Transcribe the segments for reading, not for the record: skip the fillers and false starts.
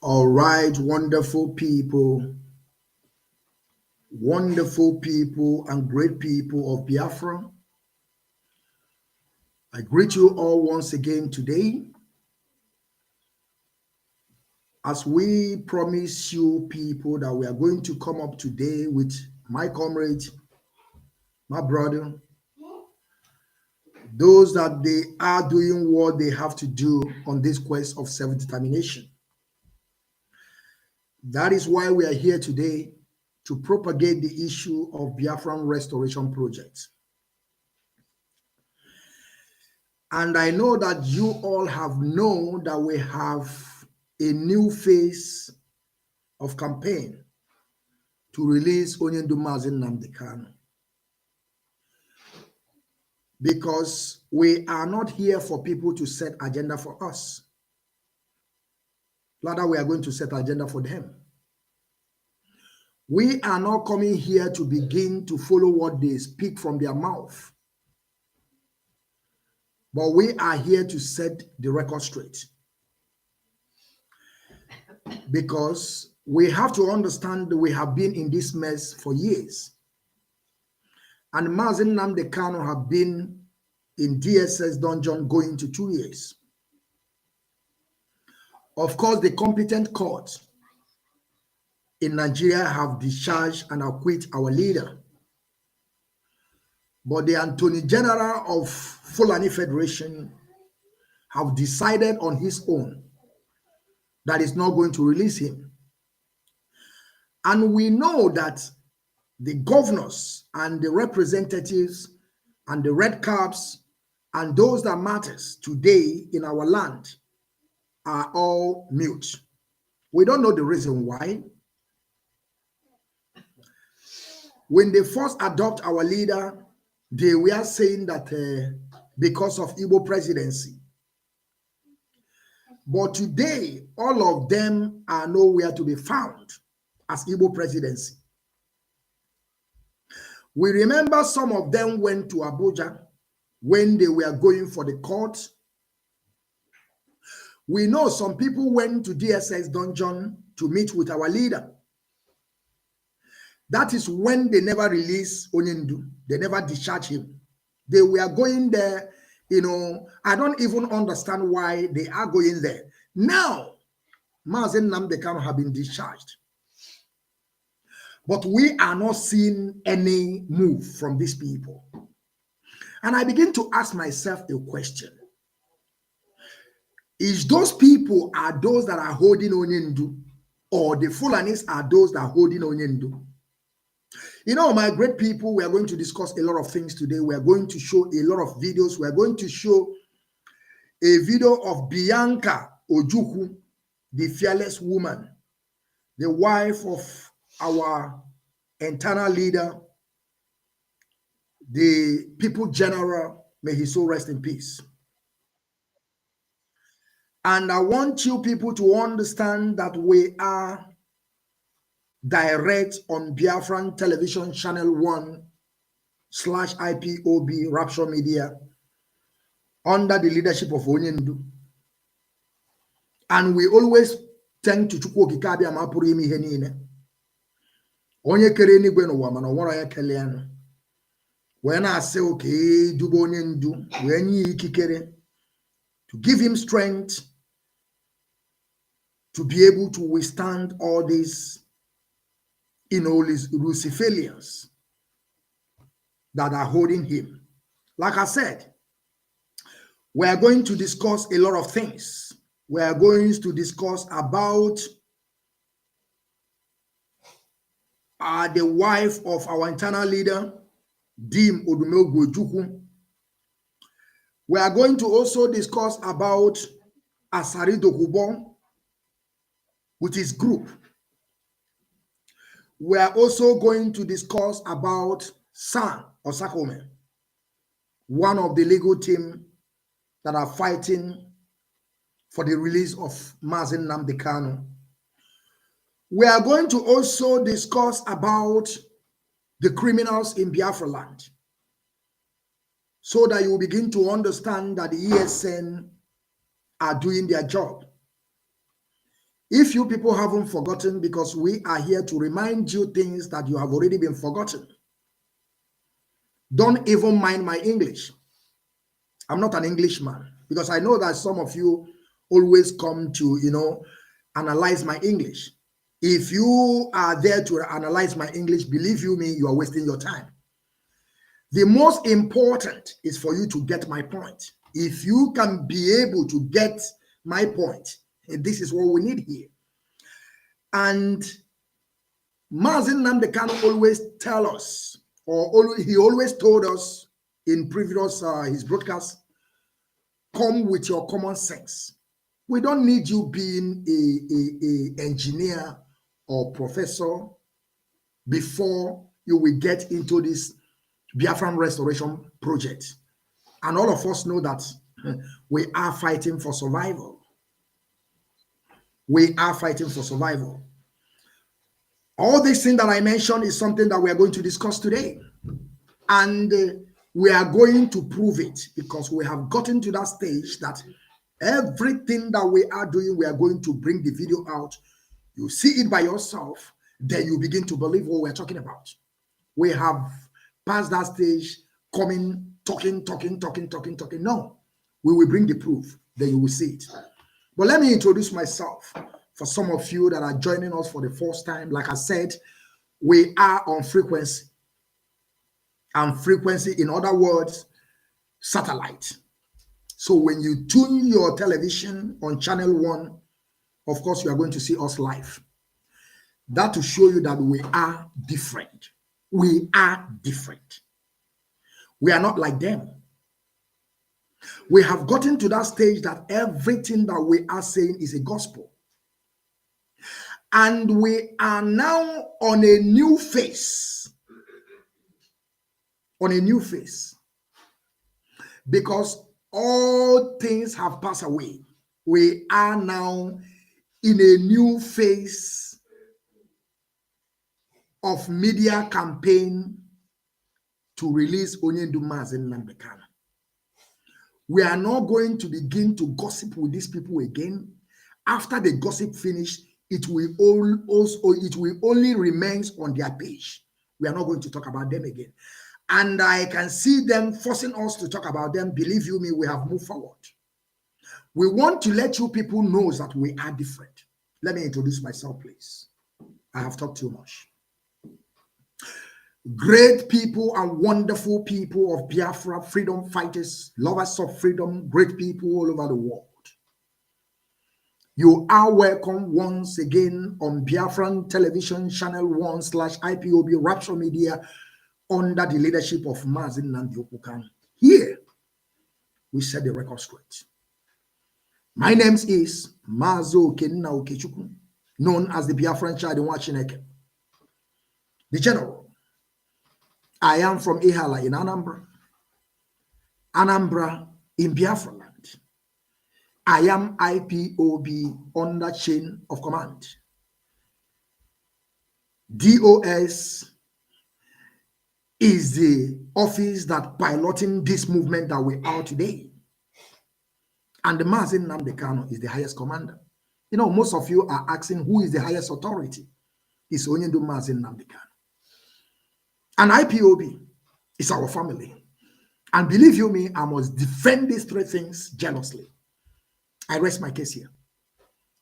All right, wonderful people and great people of Biafra. I greet you all once again today. As we promise you people that we are going to come up today with my comrade, my brother, those that they are doing what they have to do on this quest of self-determination. That is why we are here today to propagate the issue of Biafran restoration project. And I know that you all have known that we have a new phase of campaign to release Onyendu Mazi Nnamdi Kanu. Because we are not here for people to set agenda for us. Rather, we are going to set agenda for them. We are not coming here to begin to follow what they speak from their mouth. But we are here to set the record straight. Because we have to understand that we have been in this mess for years. And Mazi Nnamdi Kanu have been in DSS dungeon going to 2 years. Of course, the competent court in Nigeria have discharged and acquit our leader. But the Attorney General of Fulani Federation have decided on his own that is not going to release him. And we know that the governors and the representatives and the red caps and those that matters today in our land are all mute. We don't know the reason why. When they first adopt our leader, they were saying that because of Igbo presidency. But today, all of them are nowhere to be found as Igbo presidency. We remember some of them went to Abuja when they were going for the court. We know some people went to DSS dungeon to meet with our leader. That is when they never released Onyendu. They never discharged him. They were going there, I don't even understand why they are going there. Now, Mazi Nnamdi Kanu have been discharged. But we are not seeing any move from these people. And I begin to ask myself a question. Is those people are those that are holding Onyendu, or the Fulanis are those that are holding Onyendu? My great people, we are going to discuss a lot of things today. We are going to show a lot of videos. We are going to show a video of Bianca Ojukwu, the fearless woman, the wife of our internal leader, the people general, may his soul rest in peace. And I want you people to understand that we are direct on Biafran television channel 1/IPOB Rapture Media under the leadership of Onyendu. And we always thank to Chukwu Okike ma pụrụ ime ihe niile. Onye kere enigwe n'ụwa mana ọnwara ya kele ya. Wee na-asị oke dubo Onyendu wee nye ikikere to give him strength to be able to withstand all these Luciferians that are holding him. Like I said, we are going to discuss a lot of things. We are going to discuss about the wife of our internal leader, Dim Odumegwu Ojukwu. We are going to also discuss about Asari Dokubo with his group. We are also going to discuss about San Osakome, one of the legal team that are fighting for the release of Mazi Nnamdi Kanu. We are going to also discuss about the criminals in Biafra land, so that you will begin to understand that the ESN are doing their job. If you people haven't forgotten, because we are here to remind you things that you have already been forgotten. Don't even mind my English. I'm not an Englishman, because I know that some of you always come to, analyze my English. If you are there to analyze my English, believe you me, you are wasting your time. The most important is for you to get my point. If you can be able to get my point, this is what we need here. And Mazi Nnamdi Kanu always tell us, he always told us in previous his broadcast, come with your common sense. We don't need you being a engineer or professor before you will get into this Biafran restoration project. And all of us know that we are fighting for survival. We are fighting for survival. All these things that I mentioned is something that we are going to discuss today. And we are going to prove it, because we have gotten to that stage that everything that we are doing, we are going to bring the video out. You see it by yourself, then you begin to believe what we're talking about. We have passed that stage, talking. No, we will bring the proof, then you will see it. But let me introduce myself for some of you that are joining us for the first time. Like I said, we are on frequency. And frequency, in other words, satellite. So when you tune your television on channel 1, of course, you are going to see us live. That to show you that we are different. We are different. We are not like them. We have gotten to that stage that everything that we are saying is a gospel. And we are now on a new phase. On a new phase. Because all things have passed away. We are now in a new phase of media campaign to release Mazi Nnamdi Kanu. We are not going to begin to gossip with these people again. After the gossip finish, it will only remain on their page. We are not going to talk about them again. And I can see them forcing us to talk about them. Believe you me, we have moved forward. We want to let you people know that we are different. Let me introduce myself, please. I have talked too much. Great people and wonderful people of Biafra, freedom fighters, lovers of freedom, great people all over the world. You are welcome once again on Biafran Television Channel 1/IPOB Rapture Media under the leadership of Mazi Nnamdi Kanu. Here, we set the record straight. My name is Mazi, known as the Biafran child in Wachineke, the general. I am from Ihala in Anambra in Biafra land. I am IPOB under chain of command. DOS is the office that piloting this movement that we are today. And the Mazi Nnamdi Kanu is the highest commander. You know, most of you are asking who is the highest authority. It's only the Mazi Nnamdi Kanu. And IPOB is our family. And believe you me, I must defend these three things jealously. I rest my case here.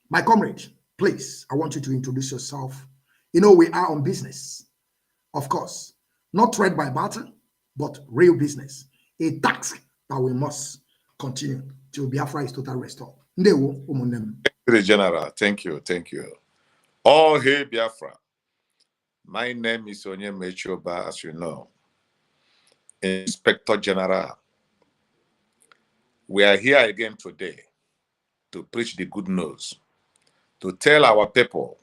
My comrade, please, I want you to introduce yourself. You know, we are on business. Of course, not trade by barter, but real business. A task that we must continue till Biafra is total restored. Thank you, General. Thank you. Thank you. Oh, hey, Biafra. My name is Onyeme Choba, as you know, Inspector General. We are here again today to preach the good news, to tell our people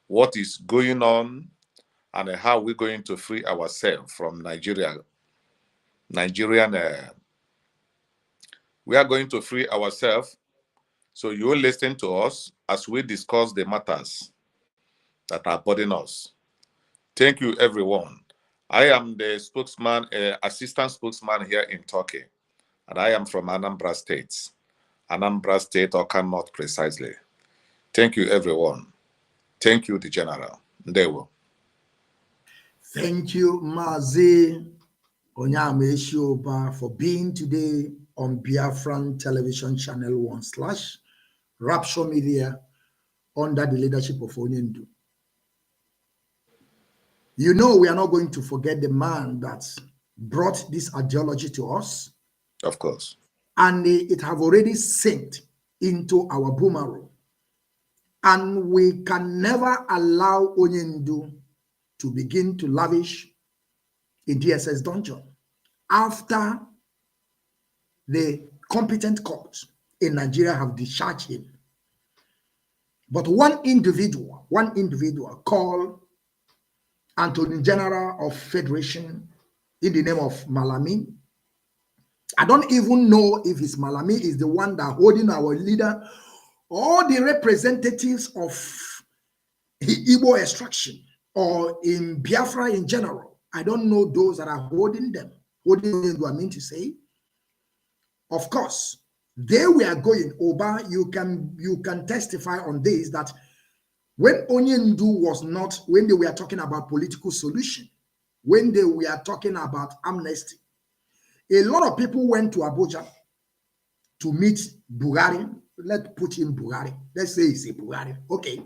what is going on and how we're going to free ourselves from Nigeria. We are going to free ourselves. So you listen to us as we discuss the matters that are burdening us. Thank you, everyone. I am the spokesman, assistant spokesman here in Turkey, and I am from Anambra State. Anambra State, or Kanu precisely. Thank you, everyone. Thank you, the General. Ndewo. Thank you, Mazi Onyameshioba, for being today on Biafran Television Channel 1/ Rapture Media under the leadership of Onyendu. You know, we are not going to forget the man that brought this ideology to us. Of course. And it have already sunk into our boomerang. And we can never allow Onyendu to begin to lavish in DSS dungeon after the competent courts in Nigeria have discharged him. But one individual called Attorney General of Federation in the name of Malami. I don't even know if his Malami is the one that holding our leader or the representatives of Igbo extraction or in Biafra in general. I don't know those that are holding them. Holding them, do I mean to say? Of course, they were going, Oba, you can testify on this, that when Onyendu was not, when they were talking about political solution, when they were talking about amnesty, a lot of people went to Abuja to meet Buhari. Let's put in Buhari. Let's say it's a Buhari. Okay.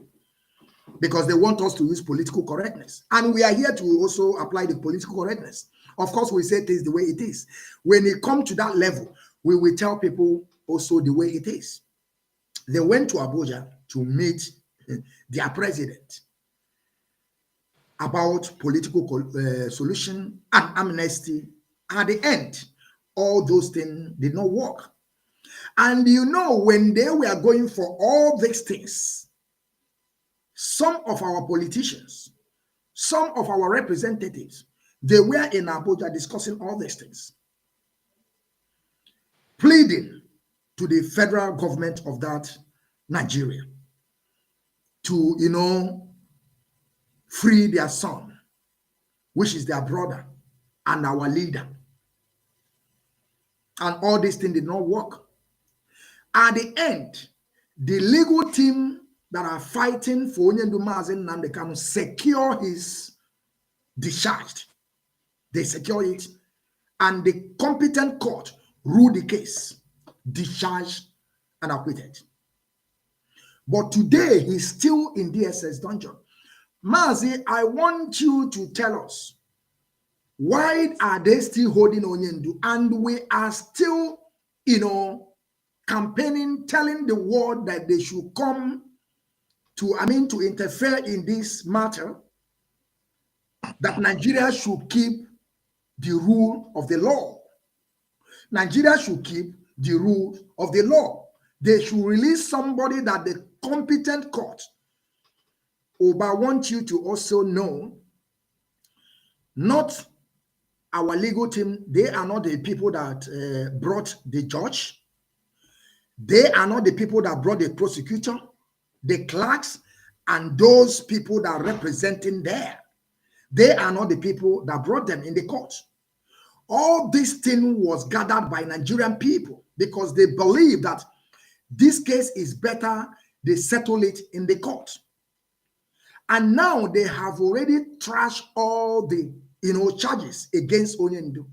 Because they want us to use political correctness. And we are here to also apply the political correctness. Of course, we say things the way it is. When it comes to that level, we will tell people also the way it is. They went to Abuja to meet their president about political solution and amnesty. At the end, all those things did not work. And you know, when they were going for all these things, some of our politicians, some of our representatives, they were in Abuja discussing all these things, pleading to the federal government of that Nigeria to, you know, free their son, which is their brother and our leader. And all these things did not work. At the end, the legal team that are fighting for Onyendu Mazi Nnamdi Kanu secure his discharged. They secure it, and the competent court ruled the case, discharged and acquitted. But today, he's still in DSS dungeon. Mazi, I want you to tell us, why are they still holding Onyendu? And we are still, you know, campaigning, telling the world that they should come to, to interfere in this matter, that Nigeria should keep the rule of the law. Nigeria should keep the rule of the law. They should release somebody that the competent court. But I want you to also know, not our legal team, they are not the people that brought the judge. They are not the people that brought the prosecutor, the clerks, and those people that are representing there. They are not the people that brought them in the court. All this thing was gathered by Nigerian people because they believe that this case is better, they settle it in the court. And now they have already trashed all the charges against Onyendu.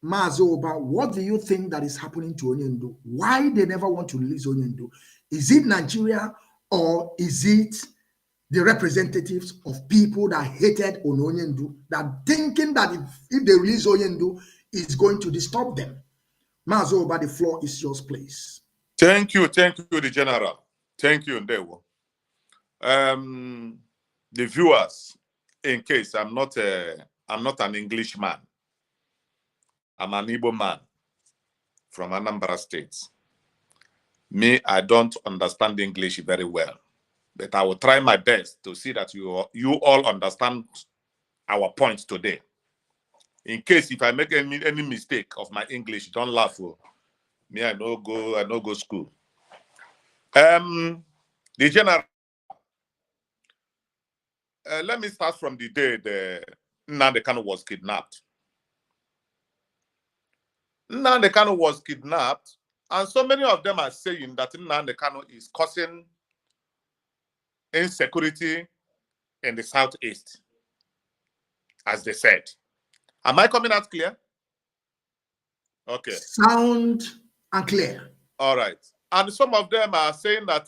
Mazoba, what do you think that is happening to Onyendu? Why they never want to release Onyendu? Is it Nigeria, or is it the representatives of people that hated Onyendu, that thinking that if they release Onyendu, it's going to disturb them? Mazoba, the floor is yours, please. Thank you, the General. Thank you, Ndewo. The viewers, in case I'm not an English man, I'm an Igbo man from Anambra State. Me, I don't understand English very well, but I will try my best to see that you all understand our point today. In case if I make any mistake of my English, don't laugh. Me, I no go school. The General. Let me start from the day Nnamdi Kanu was kidnapped. Nnamdi Kanu was kidnapped, And so many of them are saying that Nnamdi Kanu is causing insecurity in the Southeast, as they said. Am I coming out clear? Okay. Sound and clear. All right. And some of them are saying that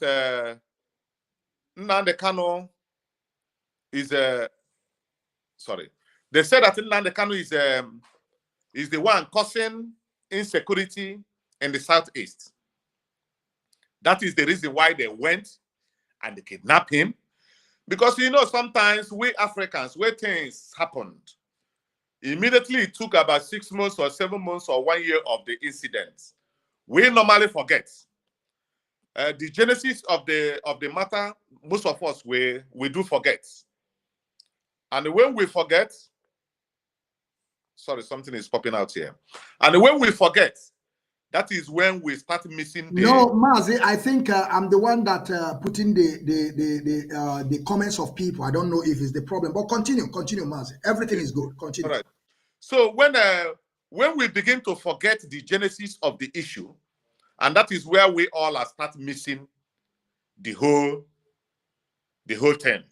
Nnamdi Kanu is sorry. They said that Nnamdi Kanu is the one causing insecurity in the Southeast. That is the reason why they went and they kidnapped him. Because, you know, sometimes we Africans, where things happened, immediately it took about 6 months or 7 months or 1 year of the incident. We normally forget. The genesis of the matter, most of us, we do forget. And when we forget, sorry, something is popping out here. And when we forget, that is when we start missing the... No, Mazi, I think I'm the one that put in the comments of people. I don't know if it's the problem, but continue, Mazi. Everything is good. Continue. All right. So when we begin to forget the genesis of the issue, and that is where we all are start missing the whole thing.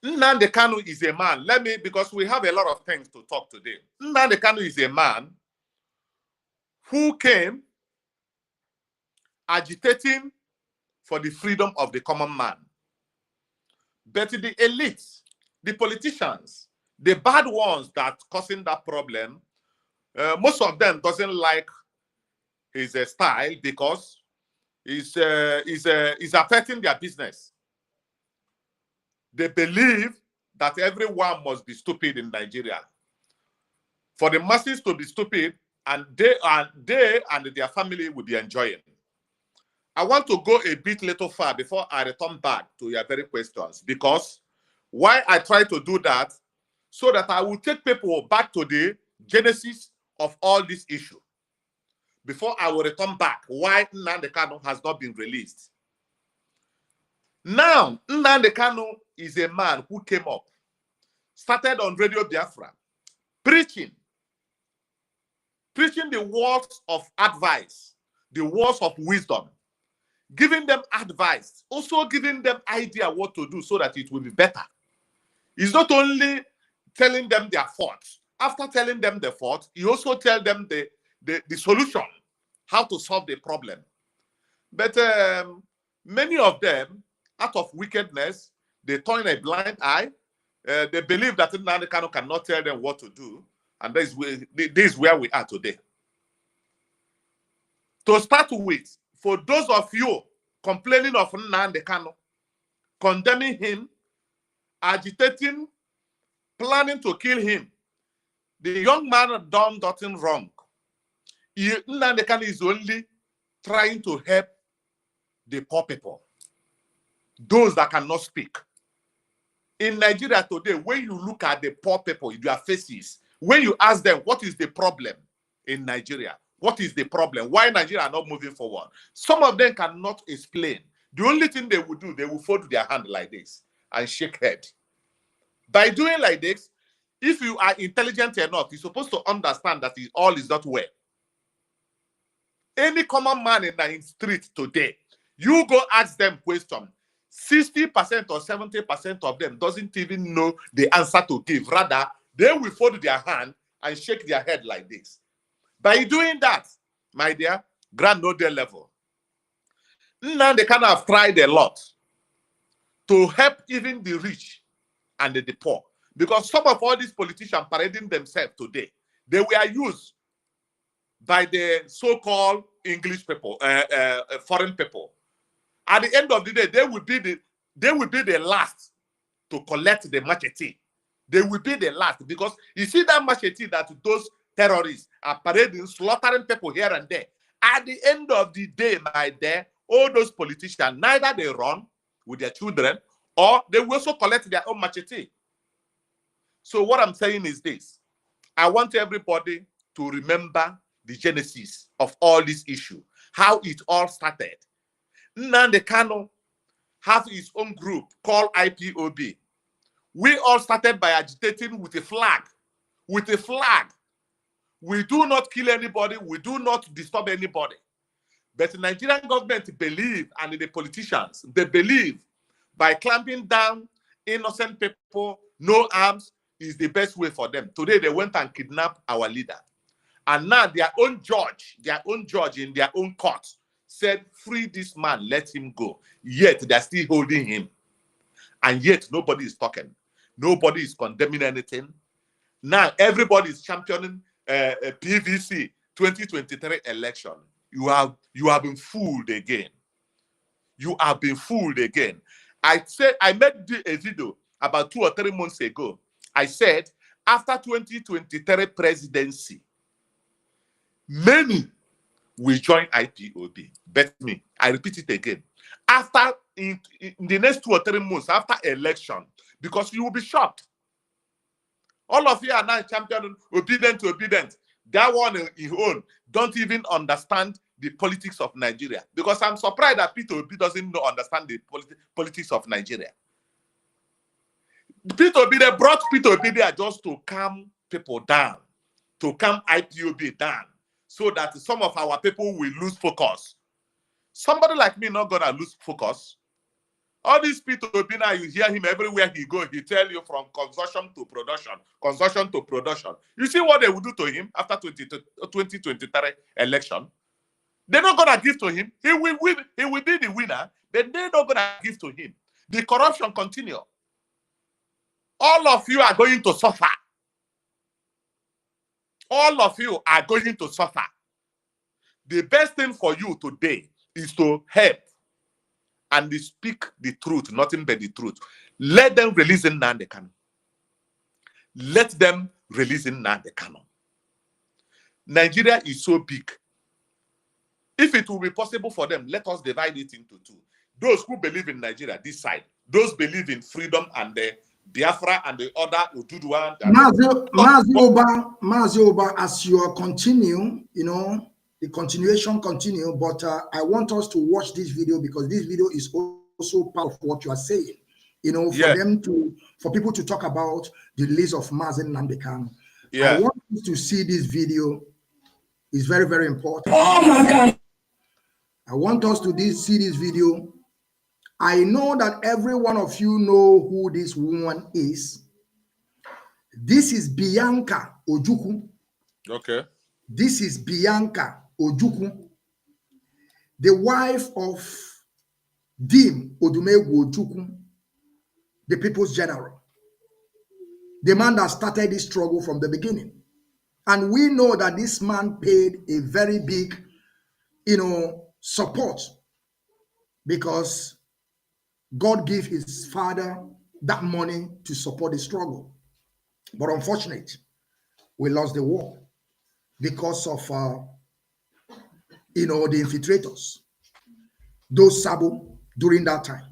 Nnamdi Kanu is a man. Because we have a lot of things to talk today. Nnamdi Kanu is a man who came agitating for the freedom of the common man. But the elites, the politicians, the bad ones that causing that problem, most of them doesn't like his style because he's affecting their business. They believe that everyone must be stupid in Nigeria. For the masses to be stupid, and they and their family will be enjoying. I want to go a bit little far before I return back to your very questions, because why I try to do that, so that I will take people back to the genesis of all this issue before I will return back why Nnamdi Kanu has not been released. Now, Nnamdi Kanu is a man who came up, started on Radio Biafra, preaching the words of advice, the words of wisdom, giving them advice, also giving them idea what to do so that it will be better. He's not only telling them their faults. After telling them the fault, he also tells them the solution, how to solve the problem. But many of them, out of wickedness, they turn a blind eye. They believe that Nnamdi Kanu cannot tell them what to do. And this is where we are today. To start with, for those of you complaining of Nnamdi Kanu, condemning him, agitating, planning to kill him, the young man done nothing wrong. Nnamdi Kanu is only trying to help the poor people, those that cannot speak. In Nigeria today, when you look at the poor people, their faces, when you ask them, what is the problem in Nigeria? What is the problem? Why Nigeria are not moving forward? Some of them cannot explain. The only thing they will do, they will fold their hand like this and shake head. By doing like this, if you are intelligent enough, you're supposed to understand that all is not well. Any common man in the street today, you go ask them question, 60% or 70% of them doesn't even know the answer to give. Rather, they will fold their hand and shake their head like this. By doing that, my dear, grand no level. Now they kind of tried a lot to help even the rich and the poor. Because some of all these politicians parading themselves today, they were used by the so-called English people, foreign people. At the end of the day, they will be the last to collect the machete. They will be the last, because you see that machete that those terrorists are parading, slaughtering people here and there. At the end of the day, my dear, all those politicians, neither they run with their children, or they will also collect their own machete. So what I'm saying is this. I want everybody to remember the genesis of all this issue, how it all started. Nnamdi Kanu have his own group called Ipob. We all started by agitating with a flag. With a flag. We do not kill anybody. We do not disturb anybody. But the Nigerian government believe, and the politicians, they believe by clamping down innocent people, no arms, is the best way for them. Today, they went and kidnapped our leader. And now their own judge in their own court said, free this man, let him go. Yet they're still holding him. And yet nobody is talking. Nobody is condemning anything. Now everybody is championing a PVC 2023 election. You have been fooled again. You have been fooled again. I made a video about 2 or 3 months ago. I said, after 2023 presidency, many will join IPOB. Bet me. I repeat it again. After, in the next 2 or 3 months, after election, because you will be shocked. All of you are now championing obedient to obedient. That one in own don't even understand the politics of Nigeria. Because I'm surprised that Peter Obi doesn't understand the politics of Nigeria. Peter Obi, they brought Peter Obi there just to calm people down, to calm IPOB down, so that some of our people will lose focus. Somebody like me not gonna lose focus. All these Peter Obi now, you hear him everywhere he goes, he tell you from consortium to production, consortium to production. You see what they will do to him after 2023 election? They're not gonna give to him. He will win. He will be the winner. Then they're not gonna give to him. The corruption continue. All of you are going to suffer. All of you are going to suffer. The best thing for you today is to help and they speak the truth, nothing but the truth. Let them release Nnamdi Kanu. Let them release Nnamdi Kanu. Nigeria is so big. If it will be possible for them, let us divide it into 2. Those who believe in Nigeria, this side. Those believe in freedom and the Biafra and the other Ududua. Mazi Oba, as you continue, the continuation continue, but I want us to watch this video because this video is also part of what you are saying. For people to talk about the release of Mazi Nnamdi Kanu. I want you to see this video. It's very, very important. Oh my God. I want us to see this video. I know that every one of you know who this woman is. This is Bianca Ojukwu. Okay. This is Bianca Ojukwu, the wife of Dim Odumegwu Ojukwu, the people's general, the man that started this struggle from the beginning. And we know that this man paid a very big, support because God gave his father that money to support the struggle. But unfortunately, we lost the war because of, the infiltrators, those Sabo during that time.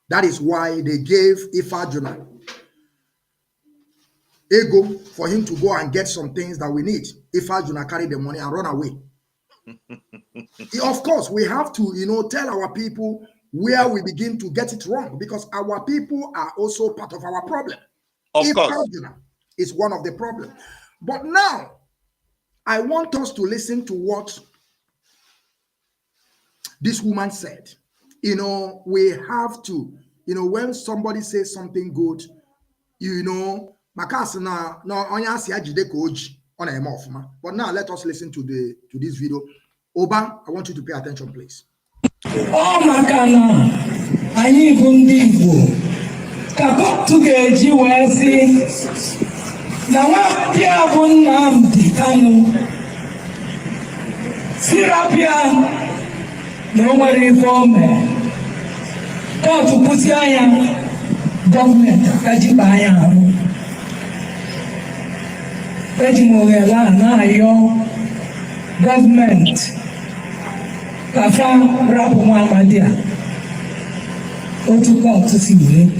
That is why they gave Ifajuna ego for him to go and get some things that we need. Ifajuna carry the money and run away. Of course, we have to, tell our people where we begin to get it wrong because our people are also part of our problem. Of course. Is one of the problems. But now, I want us to listen to what this woman said. We have to, when somebody says something good, but now let us listen to this video. Oba, I want you to pay attention, please. Oh my God, I need to Kapotugeji wesi na wapia Nnamdi Kanu sirapia no worry for me go to put ya government kajibaya pejimogela na yo government kafa rapu Muhammadia otuka to see me.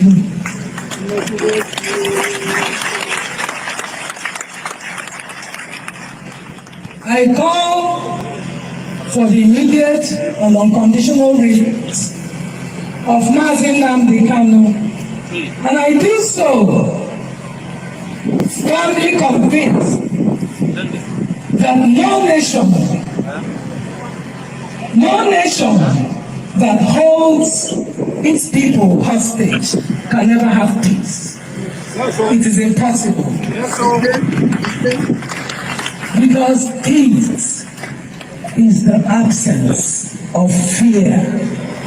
I call for the immediate and unconditional release of Mazi Nnamdi Kanu, and I do so firmly convinced that no nation No nation that holds its people hostage can never have peace. It is impossible. Because peace is the absence of fear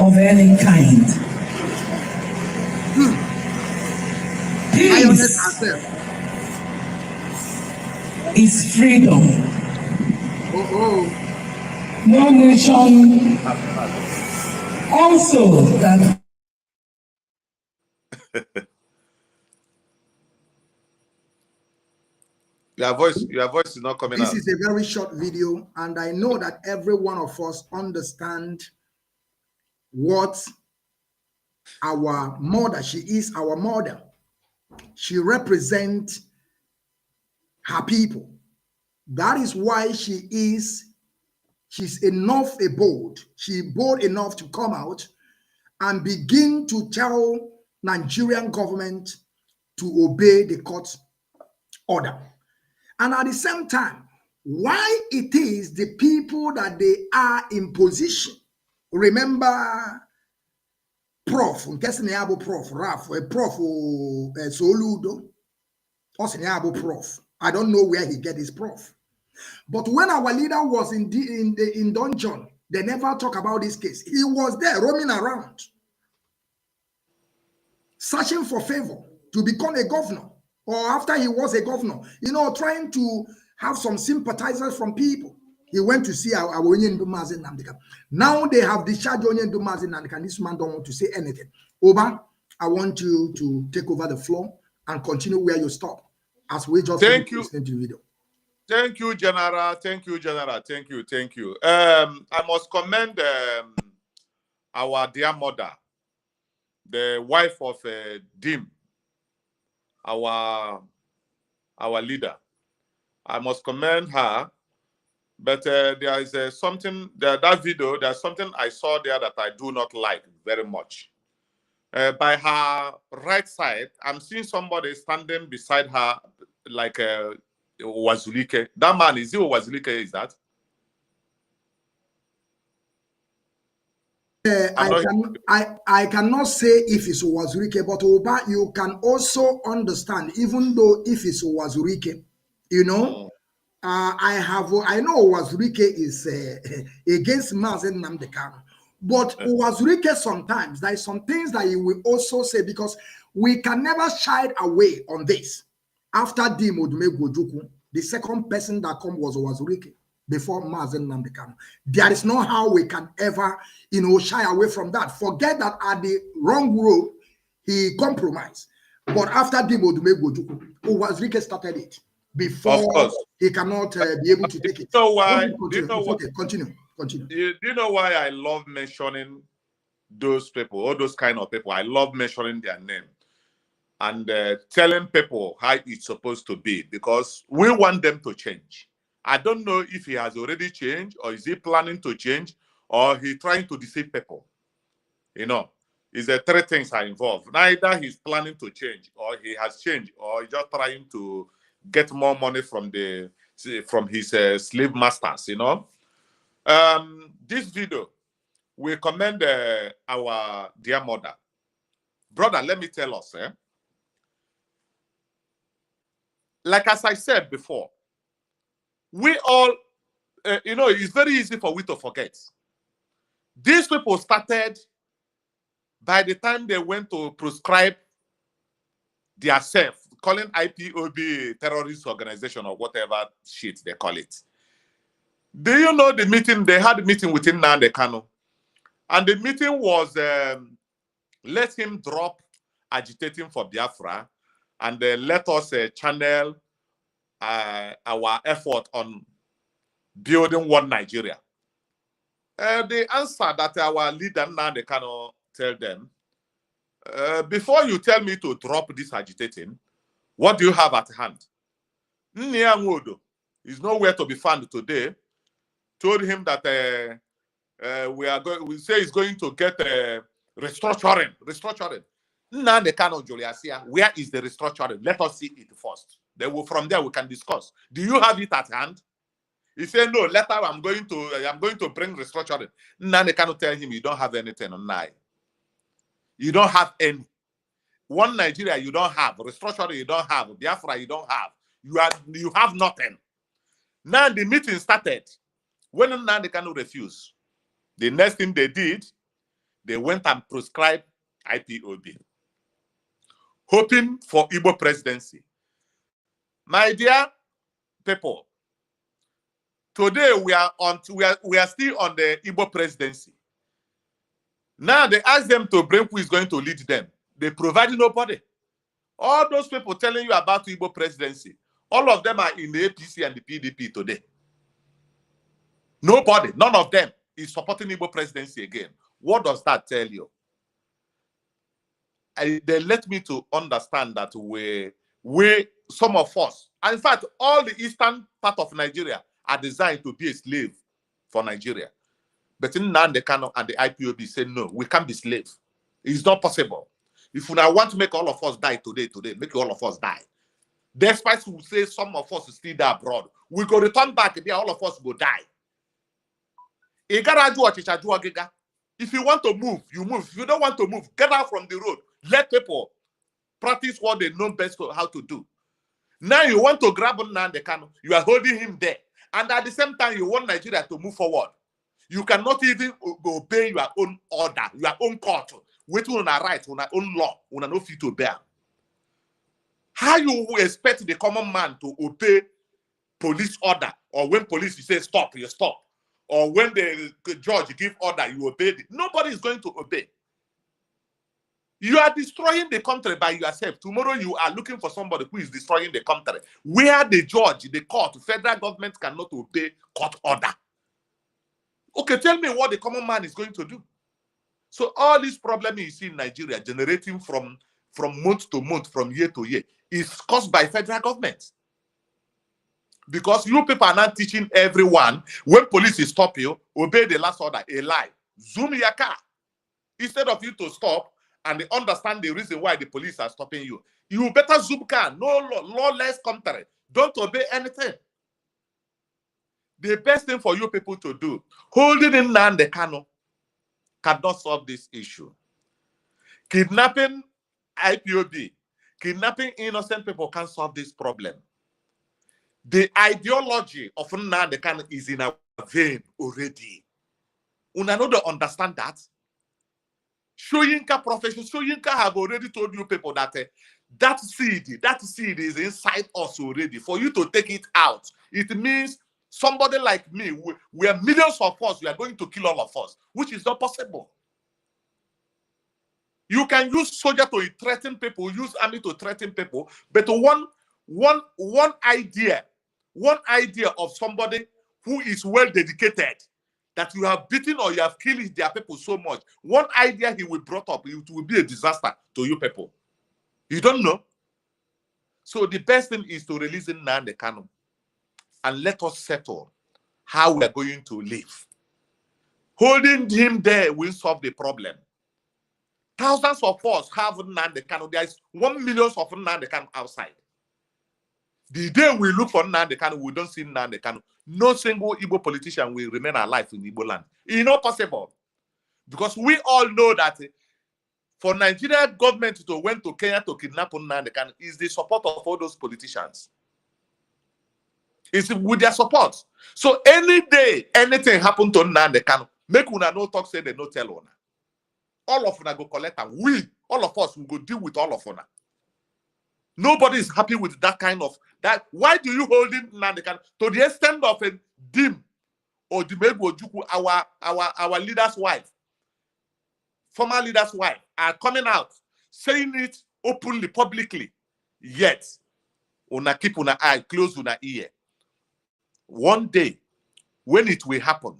of any kind. Peace is freedom. No nation also that Your voice is not coming out. This is a very short video, and I know that every one of us understand what our mother, she is our mother. She represents her people. That is why she's enough bold. She bold enough to come out and begin to tell Nigerian government to obey the court order. And at the same time, why it is the people that they are in position. Remember Prof, Prof, Raf, Prof Soludo, Prof. I don't know where he get his prof. But when our leader was in dungeon, they never talk about this case. He was there roaming around, searching for favor to become a governor, or after he was a governor, trying to have some sympathizers from people. He went to see our Mazi Nnamdi. Now they have discharged Mazi Nnamdi. This man don't want to say anything. Oba, I want you to take over the floor and continue where you stop, as we just listening to the video. Thank you, General. Thank you, General. Thank you. I must commend our dear mother, the wife of Dim, our leader. I must commend her. But there is something, that video, there's something I saw there that I do not like very much. By her right side, I'm seeing somebody standing beside her like Wazulike. That man, is it Wazulike, is that? I cannot say if it's Wazulike, but Oba, you can also understand, even though if it's Wazulike, I know Wazulike is against Mazi Nnamdi Kanu, but Wazulike sometimes there is some things that he will also say, because we can never shy away on this. After Dim Odumegwu, the second person that come was Wazulike before Mazi Nnamdi Kanu. There is no how we can ever, shy away from that. Forget that at the wrong road he compromised, but after Dim Odumegwu, Wazulike started it. Before he cannot be able to take it. You know why? Continue. Do you know why I love mentioning those people, all those kind of people? I love mentioning their name and telling people how it's supposed to be, because we want them to change. I don't know if he has already changed, or is he planning to change, or he's trying to deceive people. Is there three things are involved. Neither he's planning to change, or he has changed, or he's just trying to get more money from his slave masters. This video, we commend our dear mother. Brother, let me tell us, like as I said before, we all, it's very easy for we to forget. These people started by the time they went to proscribe their self, calling Ipob terrorist organization or whatever shit they call it. Do you know the meeting? They had a meeting within Nnamdi Kanu, and the meeting was let him drop agitating for Biafra, and let us channel our effort on building one Nigeria. The answer that our leader Nnamdi Kanu tell them, before you tell me to drop this agitating, what do you have at hand? Nniangodo is nowhere to be found today. Told him that we say he's going to get restructuring. Nnamdi Kanu Juliasia, where is the restructuring? Let us see it first. From there we can discuss. Do you have it at hand? He said, no, later I'm going to bring restructuring. Nnamdi cannot tell him you don't have anything on nine. You don't have any. One Nigeria you don't have, restructuring you don't have, Biafra you don't have. You have nothing. Now the meeting started. When Nnamdi cannot refuse, the next thing they did, they went and prescribed IPOB, hoping for Igbo presidency. My dear people, today we are still on the Igbo presidency. Now they ask them to bring who is going to lead them. They provided nobody. All those people telling you about Igbo presidency, all of them are in the APC and the PDP today. Nobody, none of them is supporting Igbo presidency again. What does that tell you? They let me to understand that we some of us, and in fact, all the eastern part of Nigeria are designed to be a slave for Nigeria. But Nnamdi Kanu and the IPOB say, no, we can't be slaves. It's not possible. If we now want to make all of us die today, make all of us die. Despite we say some of us still die abroad, we go return back, and all of us go die. If you want to move, you move. If you don't want to move, get out from the road. Let people practice what they know best how to do. Now you want to grab Nnamdi Kanu, you are holding him there. And at the same time, you want Nigeria to move forward. You cannot even obey your own order, your own court. Waiting on a right, on our own law, on no fit to bear. How you expect the common man to obey police order, or when police say stop, you stop, or when the judge give order, you obey it? Nobody is going to obey. You are destroying the country by yourself. Tomorrow you are looking for somebody who is destroying the country. Where the judge, the court, federal government cannot obey court order. Okay, tell me what the common man is going to do. So all this problem you see in Nigeria generating from month to month, from year to year, is caused by federal government. Because you people are not teaching everyone, when police stop you, obey the last order, a lie. Zoom your car. Instead of you to stop and they understand the reason why the police are stopping you, you better zoom car. No lawless country. Don't obey anything. The best thing for you people to do, holding in Nnamdi Kanu, cannot solve this issue. Kidnapping IPOB, kidnapping innocent people can't solve this problem. The ideology of Nnamdi Kanu is in our vein already. Una don't understand that. Soyinka profession, Soyinka have already told you people that that seed is inside us already. For you to take it out, it means somebody like me, we are millions of us, we are going to kill all of us, which is not possible. You can use soldier to threaten people, use army to threaten people, but one idea of somebody who is well dedicated, that you have beaten or you have killed their people so much, one idea he will brought up, it will be a disaster to you people. You don't know. So the best thing is to release Nnamdi Kanu and let us settle how we are going to live. Holding him there will solve the problem. Thousands of us have Nnamdi Kanu. There is 1 million of Nnamdi Kanu outside. The day we look for Nnamdi Kanu, we don't see Nnamdi Kanu. No single Igbo politician will remain alive in Igbo land. It's not possible. Because we all know that for Nigeria government to went to Kenya to kidnap Nnamdi Kanu is the support of all those politicians. It's with their support. So any day anything happen to Nnamdi Kanu, make una no talk, say they no tell una. All of una go collect and we, all of us, will go deal with all of una. Nobody is happy with that kind of that. Why do you hold in Nnamdi Kanu to the extent of a dim or Dimegwu Ojukwu, our leader's wife, former leader's wife, are coming out saying it openly, publicly. Yet, una keep una eye, close una ear. One day, when it will happen,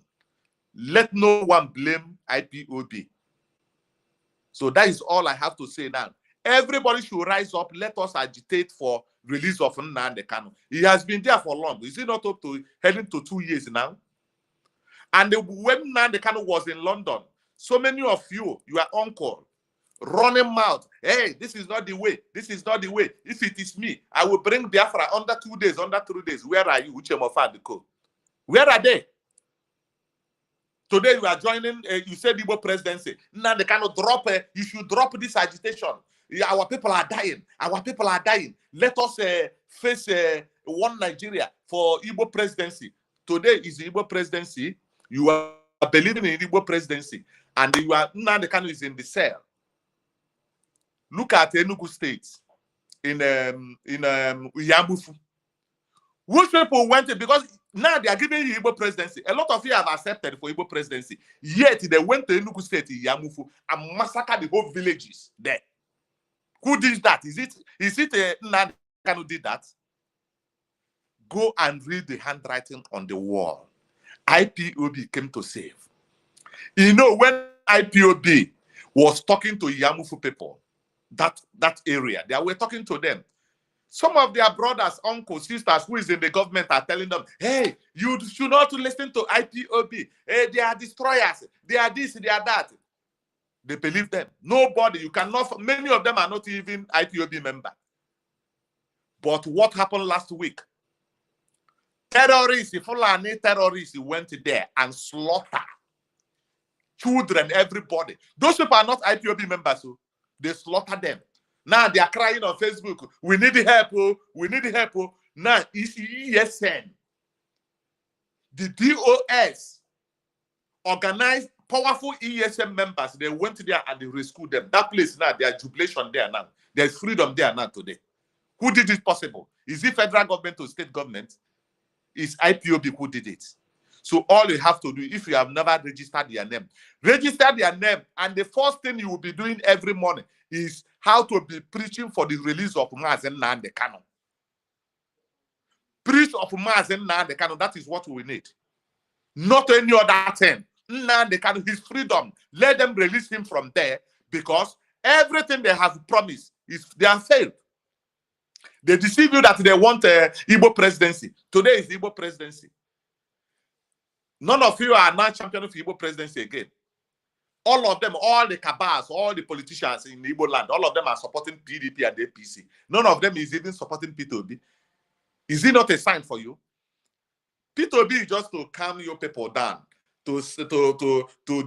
let no one blame IPOB. So that is all I have to say now. Everybody should rise up. Let us agitate for release of Nnamdi Kanu. He has been there for long. Is it not up to heading to 2 years now? And when Nnamdi Kanu was in London, so many of you, your uncle, running mouth, hey, this is not the way. This is not the way. If it is me, I will bring Biafra under 2 days, under 3 days. Where are you? Where are they? Today you are joining, you said Igbo presidency. Now they cannot drop, you should drop this agitation. Our people are dying. Our people are dying. Let us face one Nigeria for Igbo presidency. Today is the Igbo presidency. You are believing in Igbo presidency. And you are, now the Kanu is in the cell. Look at Enugu State in Yamufu. Which people went to, because now they are giving you Igbo presidency. A lot of you have accepted for Igbo presidency. Yet they went to Enugu State in Yamufu and massacred the whole villages there. Who did that? Is it Nnamdi Kanu did that? Go and read the handwriting on the wall. IPOB came to save. You know, when IPOB was talking to Yamufu people, that area, they were talking to them. Some of their brothers, uncles, sisters who is in the government are telling them, hey, you should not listen to IPOB. Hey, they are destroyers. They are this, they are that. They believe them. Nobody, you cannot, many of them are not even IPOB member. But what happened last week? Terrorists, Fulani terrorists went there and slaughtered children, everybody. Those people are not IPOB members, so they slaughtered them. Now they are crying on Facebook, we need help, oh, we need help. Oh. Now it's ESN. The DOS organized powerful ESN members. They went there and they rescued them. That place now, there's jubilation there now. There's freedom there now today. Who did it possible? Is it federal government or state government? It's IPOB who did it. So all you have to do, if you have never registered your name, register their name. And the first thing you will be doing every morning is how to be preaching for the release of Mazi Nnamdi Kanu. Preach of Mazi Nnamdi Kanu. That is what we need. Not any other thing. Nnamdi Kanu, his freedom. Let them release him from there, because everything they have promised is they have failed. They deceive you that they want Igbo presidency. Today is the Igbo presidency. None of you are now champion of Igbo presidency again. All of them, all the cabals, all the politicians in Igbo land, all of them are supporting PDP and APC. None of them is even supporting P2B. Is it not a sign for you? P2B is just to calm your people down, to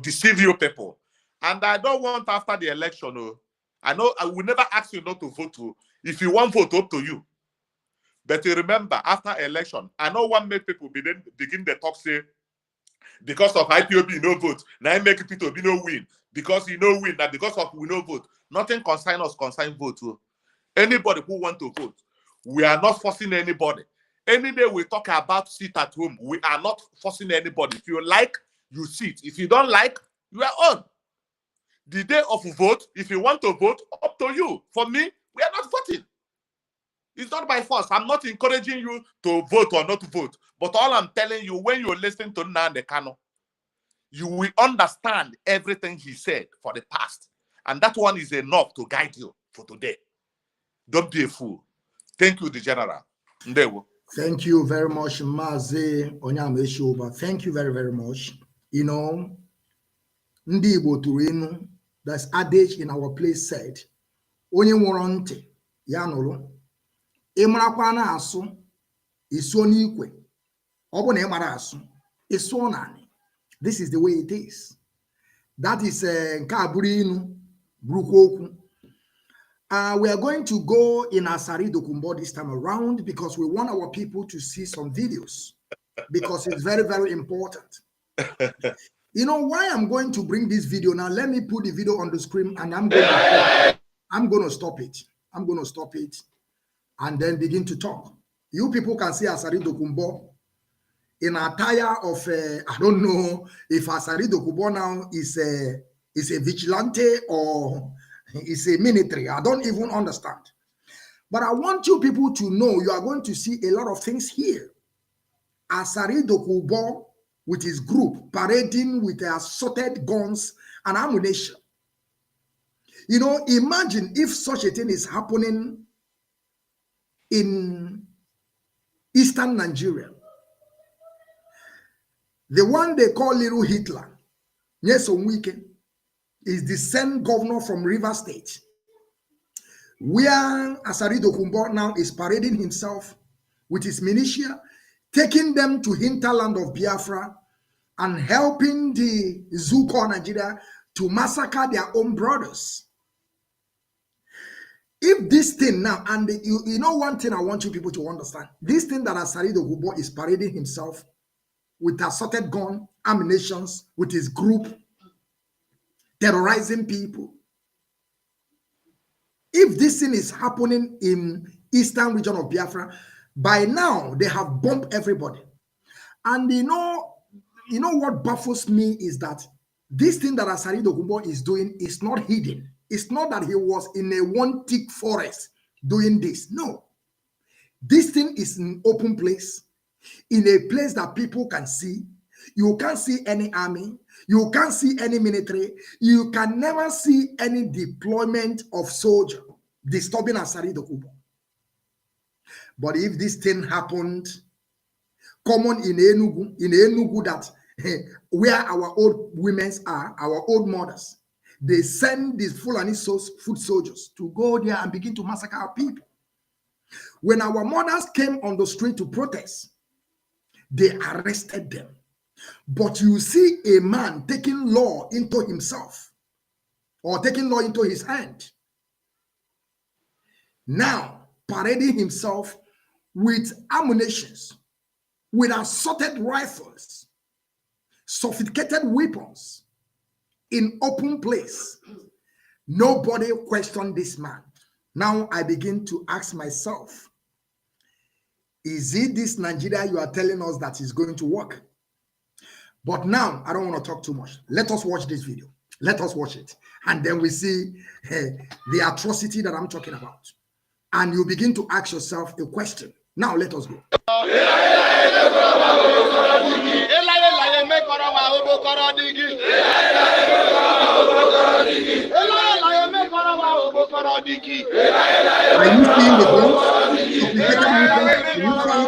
deceive your people. And I don't want after the election, I know I will never ask you not to vote. If you want vote, up to you. But you remember, after election, I know one make people begin the talk say, because of IPOB no vote, now I make P2B no win. Because you no win, that because of we no vote. Nothing concern us, concern vote. Anybody who want to vote, we are not forcing anybody. Any day we talk about sit at home, we are not forcing anybody. If you like, you sit. If you don't like, you are on. The day of vote, if you want to vote, up to you. For me, we are not voting. It's not by force. I'm not encouraging you to vote or not to vote. But all I'm telling you, when you listen to Nnamdi Kanu, you will understand everything he said for the past. And that one is enough to guide you for today. Don't be a fool. Thank you, the General. Ndewo. Thank you very much, Mazi Onyameshoba. Thank you very, very much. You know, Ndi Igbo Turinu, that's adage in our place said, Onye nwụrụ ya nụrụ, ịmarakwa na asụ, iso n'ikwe. Ọ bụ na ịmara asụ, iso n'anị. This is the way it is. That is nke abụrụ inu, burukwa okwu. We are going to go in Asari Dokumbo this time around because we want our people to see some videos because it's very, very important. You know why I'm going to bring this video now? Let me put the video on the screen and I'm going to stop it. I'm going to stop it and then begin to talk. You people can see Asari Dokumbo in attire of I don't know if Asari Dokumbo now is a vigilante or it's a military. I don't even understand. But I want you people to know you are going to see a lot of things here. Asari Dokubo with his group parading with their assorted guns and ammunition. You know, imagine if such a thing is happening in Eastern Nigeria. The one they call Little Hitler, Nyesom Wike, is the same governor from River State, where Asari Dokumbo now is parading himself with his militia, taking them to hinterland of Biafra and helping the zoo called Nigeria to massacre their own brothers. If this thing now, and you know one thing I want you people to understand, this thing that Asari Dokubo is parading himself with assorted gun, ammunitions, with his group, terrorizing people. If this thing is happening in eastern region of Biafra, by now they have bombed everybody. And you know what baffles me is that this thing that Asari Dokubo is doing is not hidden. It's not that he was in a one thick forest doing this. No. This thing is in open place, in a place that people can see. You can't see any army. You can't see any military. You can never see any deployment of soldiers disturbing Asari Dokubo. But if this thing happened, common in Enugu that where our old women are, our old mothers, they send these Fulani foot soldiers to go there and begin to massacre our people. When our mothers came on the street to protest, they arrested them. But you see a man taking law into himself or taking law into his hand, now parading himself with ammunitions, with assorted rifles, sophisticated weapons in open place. Nobody questioned this man. Now I begin to ask myself, is it this Nigeria you are telling us that is going to work? But now I don't want to talk too much. Let us watch this video. Let us watch it. And then we see the atrocity that I'm talking about. And you begin to ask yourself a question. Now let us go. Are you seeing the guns? Sophisticated weapons?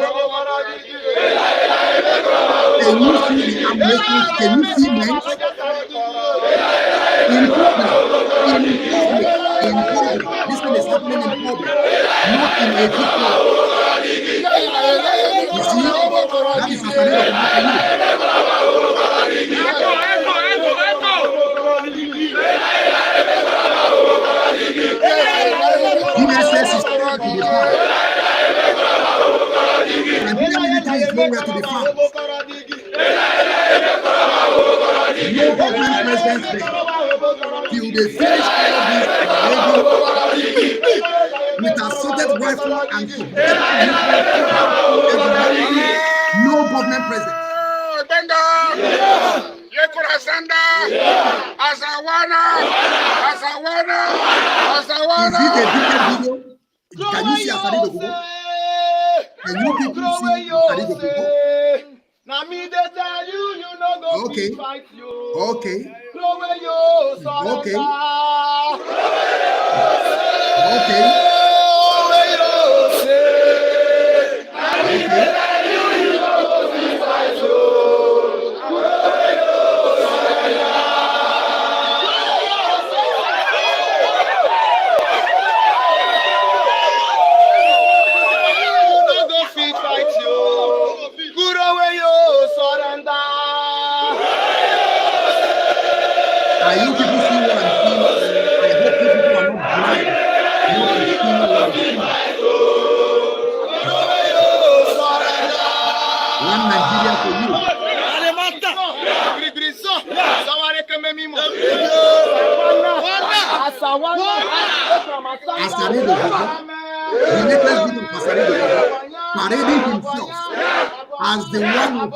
Can you see the ammunition? Can you see men? In public. This thing is happening in public, not in a big crowd. You see, that is Asari Dokubo for you. DSS is nowhere to be found. Nigerian military is nowhere to be found. No government presence there. Till they finish all this with assorted rifle and sophisticated no government presence. Is it a different video? Can you see Asari Dokubo? Can you people see Asari Dokubo? Okay. Okay. Okay. Okay. Are you people see what I'm seeing? I hope you people are not blind. You can see what I'm seeing. One Nigeria for you. Asari Dokubo, the latest video of Asari Dokubo, parading himself as the one of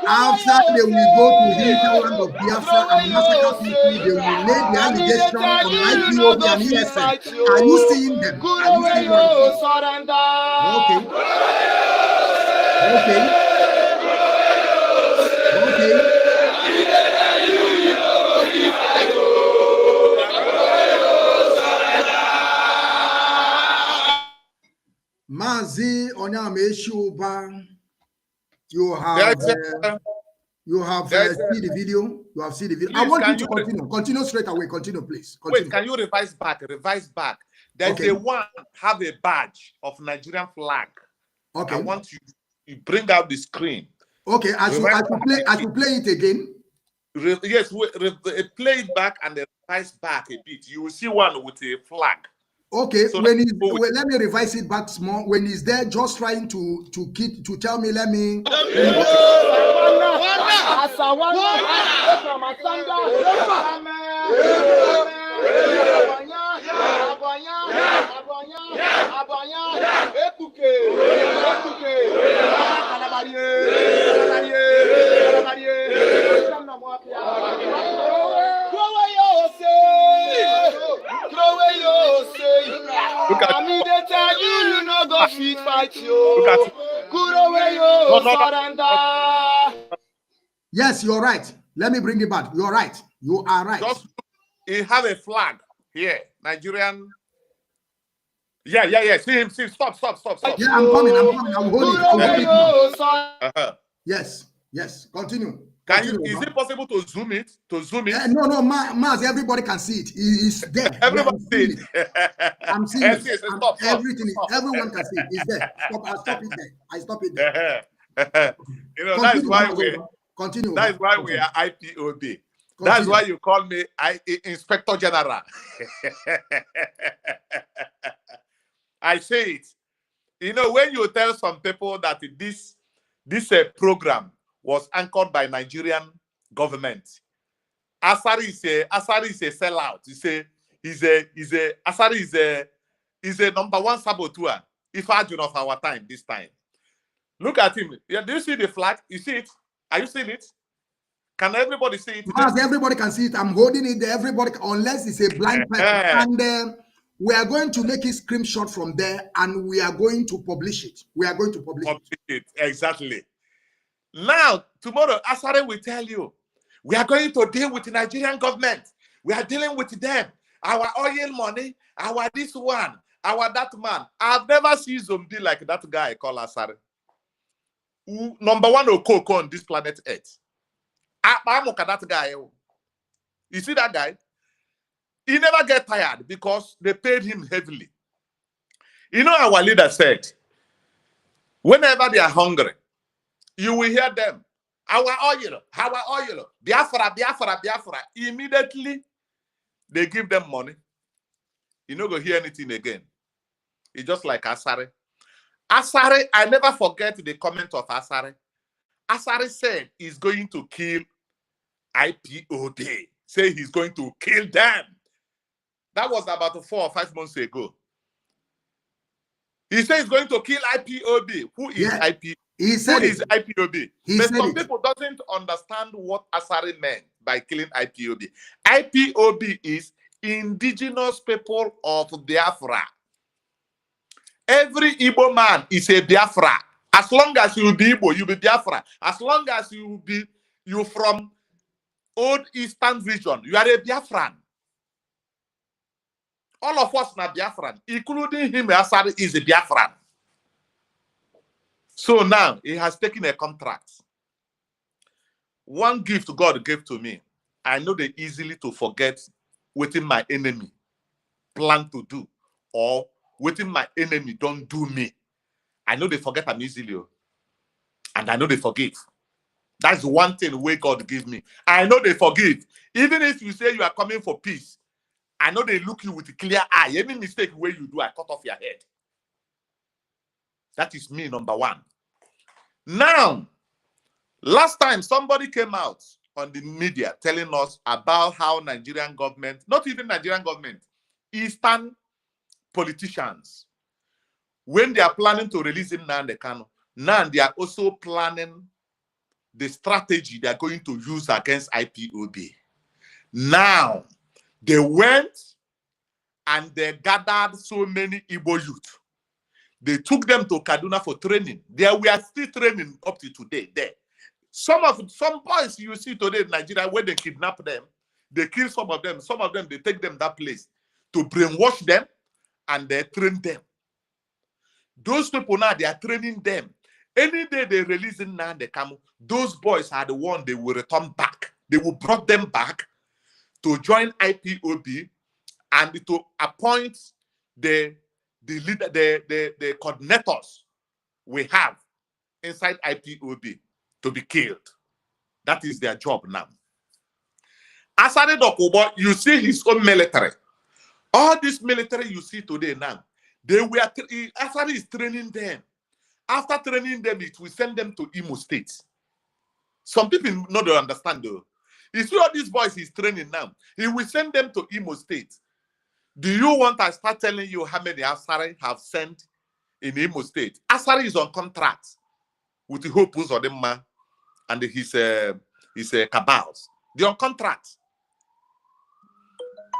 after they will go to the hinterland of Biafra and massacre people, they will lay the allegation on Ipob and ESN. Are you seeing them? Are you seeing them? Okay. Okay. Okay. Mazi Onyameshuba, you have You have seen the video. You have seen the video. Please, I want you to continue. Continue straight away. Continue, please. Continue. Wait, can you revise back? Revise back. There's Okay. a one have a badge of Nigerian flag. Okay. I want you bring out the screen. Okay. I should play it again. Yes, play it back and then revise back a bit. You will see one with a flag. Okay, so let me revise it back small. When he's there, just trying to tell me, let me. Look at me, they tell you no go fit fight you. Look at Yes, you're right. Let me bring it back. You're right. You are right. Just he have a flag here, Nigerian. Yeah. See him. See, stop. Yeah, I'm coming. I'm holding it. Yes. Continue. Is it possible to zoom it? No, Mazi, everybody can see it. It's there. Everybody see it. I'm seeing it. Stop. Everyone can see it. It's there. I stop it there. That is why we continue. That is why we are IPOB. That's why you call me Inspector General. I say it. When you tell some people that this program was anchored by Nigerian government, Asari is a sellout. Asari is a number one saboteur. If I do not of our time this time. Look at him. Yeah, do you see the flag? You see it? Are you seeing it? Can everybody see it? Yes, everybody can see it. I'm holding it there. Everybody, unless it's a blind person. And we are going to make a screenshot from there, and we are going to publish it. Exactly. Now, tomorrow, Asare will tell you, we are going to deal with the Nigerian government. We are dealing with them. Our oil money, our this one, our that man. I've never seen somebody like that guy called Asare. Number one Okoko on this planet Earth. I'm that guy. You see that guy? He never get tired because they paid him heavily. Our leader said, whenever they are hungry, you will hear them. Our oil, Biafra. Immediately, they give them money. You don't go hear anything again. It's just like Asare. Asare, I never forget the comment of Asare. Asare said he's going to kill IPOB. Say he's going to kill them. That was about 4 or 5 months ago. He said he's going to kill IPOB. Who is IPOB? He said Who is IPOB? But some people doesn't understand what Asare meant by killing IPOB. IPOB is indigenous people of Biafra. Every Igbo man is a Biafra. As long as you be Igbo, you be Biafra. As long as you from old Eastern region, you are a Biafran. All of us are Biafran, including him. Asare is a Biafran. So now he has taken a contract. One gift God gave to me. I know they easily to forget within my enemy plan to do, or within my enemy don't do me. I know they forget them easily, and I know they forgive. That's one thing way God give me. I know they forgive. Even if you say you are coming for peace, I know they look you with a clear eye. Any mistake where you do, I cut off your head. That is me, number one. Now, last time somebody came out on the media telling us about how Nigerian government, not even Nigerian government, Eastern politicians, when they are planning to release Nnamdi Kanu, now they are also planning the strategy they are going to use against IPOB. Now, they went and they gathered so many Igbo youth. They took them to Kaduna for training. There we are still training up to today there. Some boys you see today in Nigeria, when they kidnap them, they kill some of them, they take them that place to brainwash them and they train them. Those people now, they are training them. Any day they release Nnamdi Kanu, those boys are the one they will return back. They will brought them back to join IPOB and to appoint the leader, the coordinators we have inside IPOB to be killed. That is their job now. Asari Dokubo, you see his own military. All this military you see today now, Asari is training them. After training them, it will send them to Imo State. Some people don't understand though. You see all these boys he's training now, he will send them to Imo State. Do you want I start telling you how many Asari have sent in Imo State? Asari is on contract with the Hope Uzodinma and his cabals. They're on contract.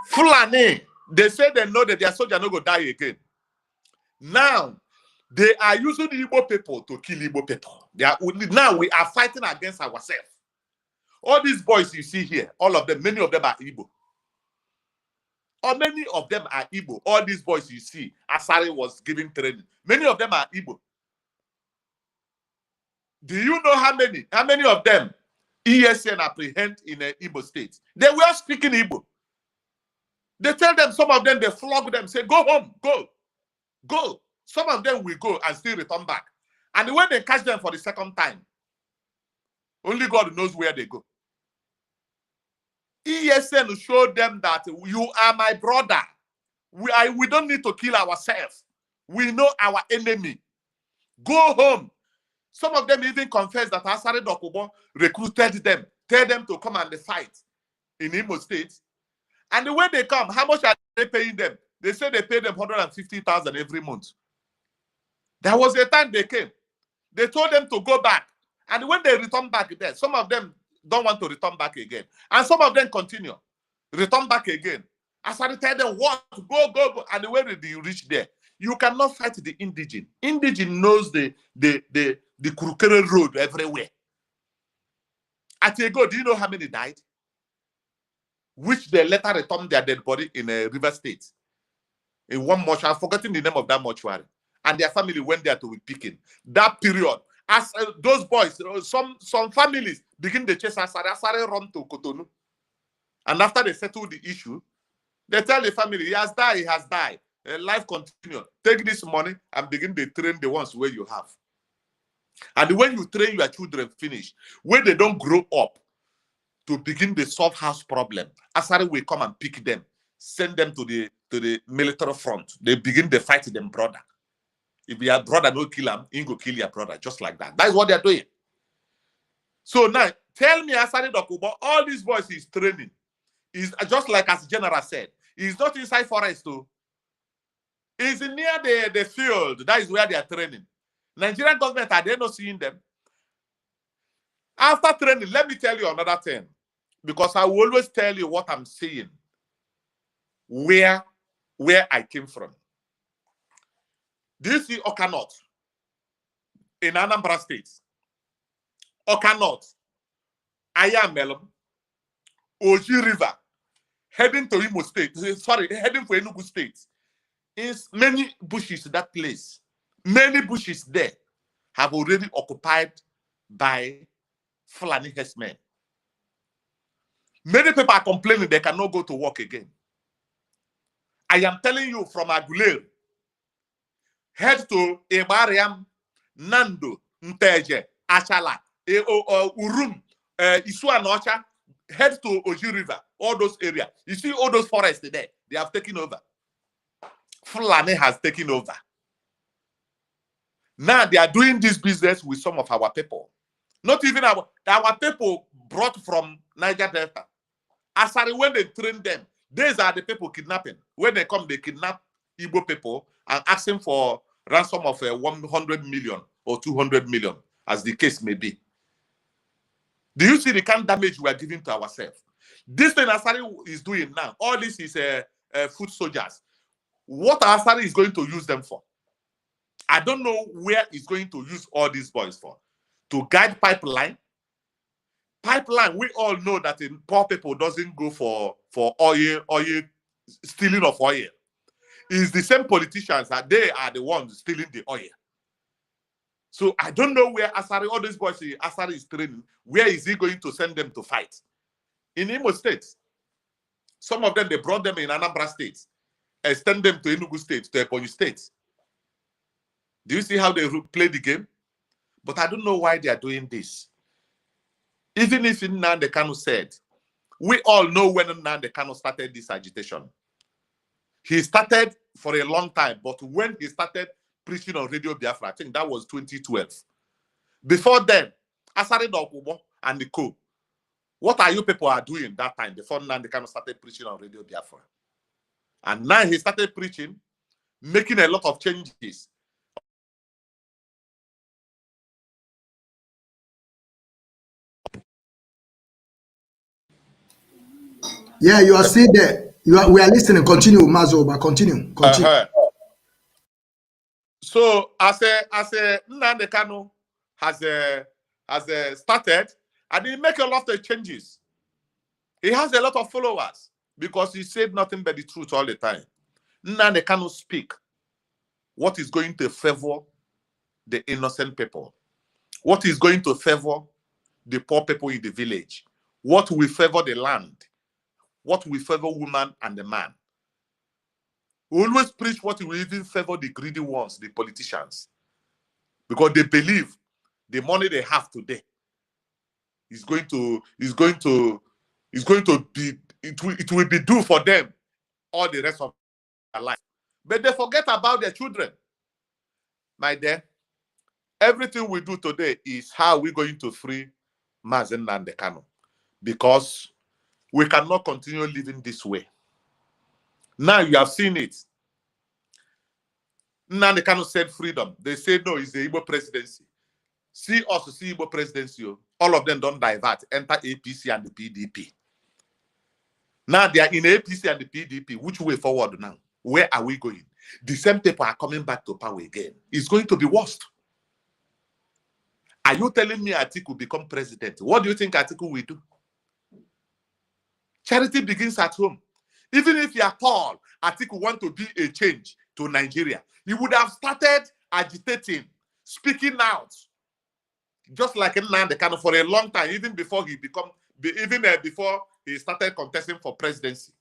Fulani, they say they know that their soldier no go die again. Now, they are using the Igbo people to kill Igbo people. Now we are fighting against ourselves. All these boys you see here, all of them, many of them are Igbo. Or many of them are Igbo. All these boys you see, Asari was giving training. Many of them are Igbo. Do you know how many of them ESN apprehend in Igbo state? They were speaking Igbo. They tell them, some of them, they flog them, say, go home, go. Some of them will go and still return back. And when they catch them for the second time, only God knows where they go. ESN showed them that you are my brother. We don't need to kill ourselves. We know our enemy. Go home. Some of them even confess that Asari Dokubo recruited them, tell them to come and fight in Imo State. And when they come, how much are they paying them? They say they pay them 150,000 every month. There was a time they came. They told them to go back. And when they return back there, some of them don't want to return back again. And some of them continue. Return back again. Asari tell them what? Go. And when you reach there, you cannot fight the indigene. Indigene knows the Kurukere road everywhere. At Ego, do you know how many died? Which they later returned their dead body in a River State. In one mortuary, I've forgotten the name of that mortuary. And their family went there to be picking. That period, as those boys, some families begin to chase Asari. Asari run to Cotonou. And after they settle the issue, they tell the family, he has died. Life continues. Take this money and begin to train the ones where you have. And when you train your children finish, when they don't grow up to begin the solve house problem, Asari will come and pick them, send them to the military front. They begin to fight them brother. If your brother no kill him, he go kill your brother, just like that. That is what they are doing. So now, tell me, Asari Dokubo, all these boys he's training is just like as General said, he's not inside forest too. He's near the field. That is where they are training. Nigerian government, are they not seeing them? After training, let me tell you another thing. Because I will always tell you what I'm seeing. Where I came from. Do you see Oka North in Anambra State? Oka North, Ayamelum, Oji River, heading to Imo State. Sorry, heading for Enugu State. Is many bushes that place. Many bushes there have already occupied by Fulani herdsmen. Many people are complaining they cannot go to work again. I am telling you from Aguilera, head to Ibariam, Nando, Nteje, Achala, Urum, Isuanocha, head to Oji River, all those areas. You see all those forests there, they have taken over. Fulani has taken over. Now they are doing this business with some of our people. Not even our people brought from Niger Delta. Asari, when they train them, these are the people kidnapping. When they come, they kidnap Igbo people and ask them for ransom of 100 million or 200 million, as the case may be. Do you see the kind of damage we are giving to ourselves? This thing Asari is doing now, all this is foot soldiers. What Asari is going to use them for? I don't know where he's going to use all these boys for. To guide pipeline. Pipeline, we all know that in poor people doesn't go for oil, stealing of oil. It's the same politicians that they are the ones stealing the oil. So I don't know where Asari, all these boys, Asari is training. Where is he going to send them to fight? In Imo State. Some of them, they brought them in Anambra State, extend them to Enugu State, to Ebonyi State. Do you see how they play the game? But I don't know why they are doing this. Even if Nnamdi Kanu said, we all know when Nnamdi Kanu started this agitation. He started for a long time, but when he started preaching on Radio Biafra, I think that was 2012. Before then, Asari Dokubo and the co, what are you people are doing that time before Nnamdi Kanu started preaching on Radio Biafra? And now he started preaching, making a lot of changes. Yeah, you are still there. We are listening. Continue, Mazo, but continue. So as a Nnamdi Kanu has started, and he make a lot of changes. He has a lot of followers because he said nothing but the truth all the time. Nnamdi Kanu speak what is going to favor the innocent people, what is going to favor the poor people in the village, what will favor the land, what will favor woman and the man. We always preach what will even favor the greedy ones, the politicians, because they believe the money they have today is going to be, it will be due for them all the rest of their life. But they forget about their children. My dear, everything we do today is how we're going to free Mazi Nnamdi Kanu, because we cannot continue living this way. Now you have seen it. Nnamdi Kanu said freedom. They say no, it's the Igbo presidency. See us, see Igbo presidency. All of them don't divert, enter APC and the PDP. Now they are in APC and the PDP. Which way forward now? Where are we going? The same people are coming back to power again. It's going to be worse. Are you telling me Atiku will become president? What do you think Atiku will do? Charity begins at home. Even if you are Paul, Atiku want to be a change to Nigeria, he would have started agitating, speaking out, just like Nnamdi Kanu for a long time, even before he before he started contesting for presidency.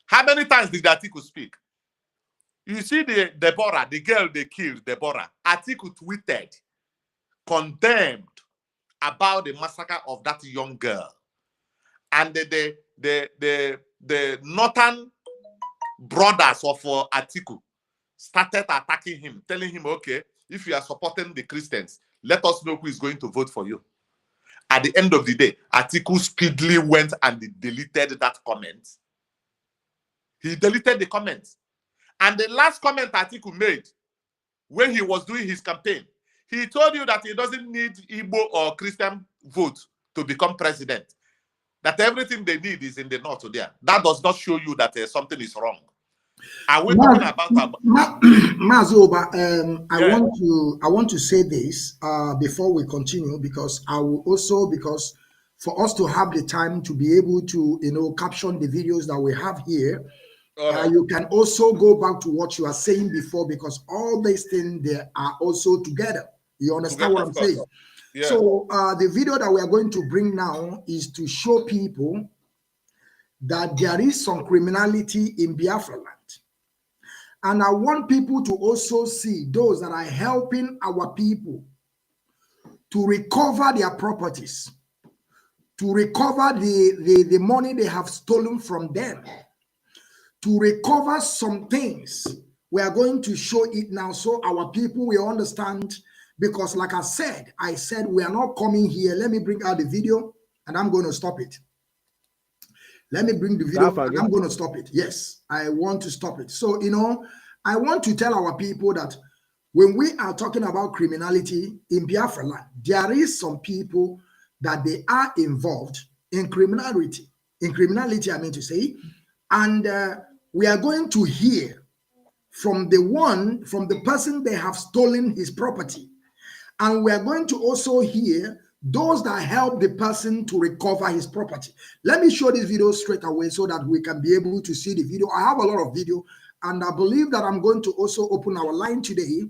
How many times did Atiku speak? You see the Deborah, the girl they killed, Deborah. Atiku tweeted, condemned about the massacre of that young girl, and the northern brothers of Atiku started attacking him, telling him, okay, if you are supporting the Christians, let us know who is going to vote for you. At the end of the day, Atiku speedily went and deleted that comment. He deleted the comment. And the last comment Atiku made when he was doing his campaign, he told you that he doesn't need Igbo or Christian vote to become president. That everything they need is in the north there. That does not show you that something is wrong. Are we talking about Mazoba? I want to say this before we continue, because I will also, because for us to have the time to be able to caption the videos that we have here, you can also go back to what you are saying before, because all these things they are also together. You understand what I'm saying? Yeah. So the video that we are going to bring now is to show people that there is some criminality in Biafra land. And I want people to also see those that are helping our people to recover their properties, to recover the money they have stolen from them, to recover some things. We are going to show it now so our people will understand, because like I said we are not coming here. Let me bring out the video and I'm going to stop it. Let me bring the video and I'm going to stop it. Yes, I want to stop it. So, I want to tell our people that when we are talking about criminality in Biafra land, there is some people that they are involved in criminality. In criminality, I mean to say, and we are going to hear from the person they have stolen his property. And we are going to also hear those that help the person to recover his property. Let me show this video straight away so that we can be able to see the video. I have a lot of video, and I believe that I'm going to also open our line today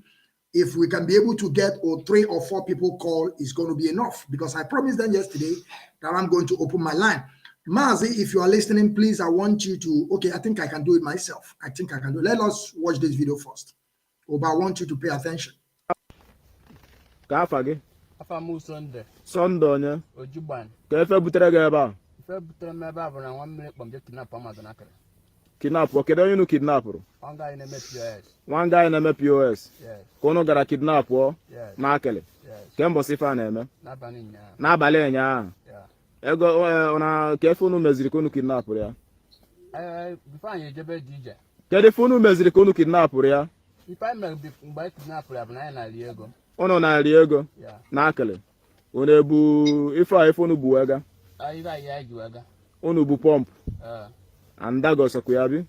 if we can be able to get 3 or 4 people call, is going to be enough, because I promised them yesterday that I'm going to open my line. Mazi, if you are listening, please, I want you to, okay, I think I can do it myself. I think I can do it. Let us watch this video first. But I want you to pay attention. Kafage. Afamu Sunday. Sunday onye. Ojuban. Ka efe butere gị ebe a? Ife butere m ebe a bụ na nwa mmiri kpọm je kidnap Amazon akara. Kidnap, kedu onye unu kidnapụrụ? One guy na-eme POS. One guy na-eme POS. Yes. Ka unu gara kidnap ọ? Yes. N'akịlị. Yes. Ke mbọsị ife a na-eme? N'abalị ụnyaahụ. N'abalị ụnyaahụ. Yeah. Ego na ka efe unu meziri ka unu kidnapụrụ ya? Before anyị ejebe dị ije. Kedu efe unu meziri ka unu kidnapụrụ ya? Ife anyị mere mgbe anyị kidnapụrụ ya bụ na anyị na-eri ego. Unu na-eri ego? Yeah. N'akịlị. Unu ebu ife a ife unu bu wega? Anyị ji wega. Unu bu pọmpụ? Andago sokwa ya bi?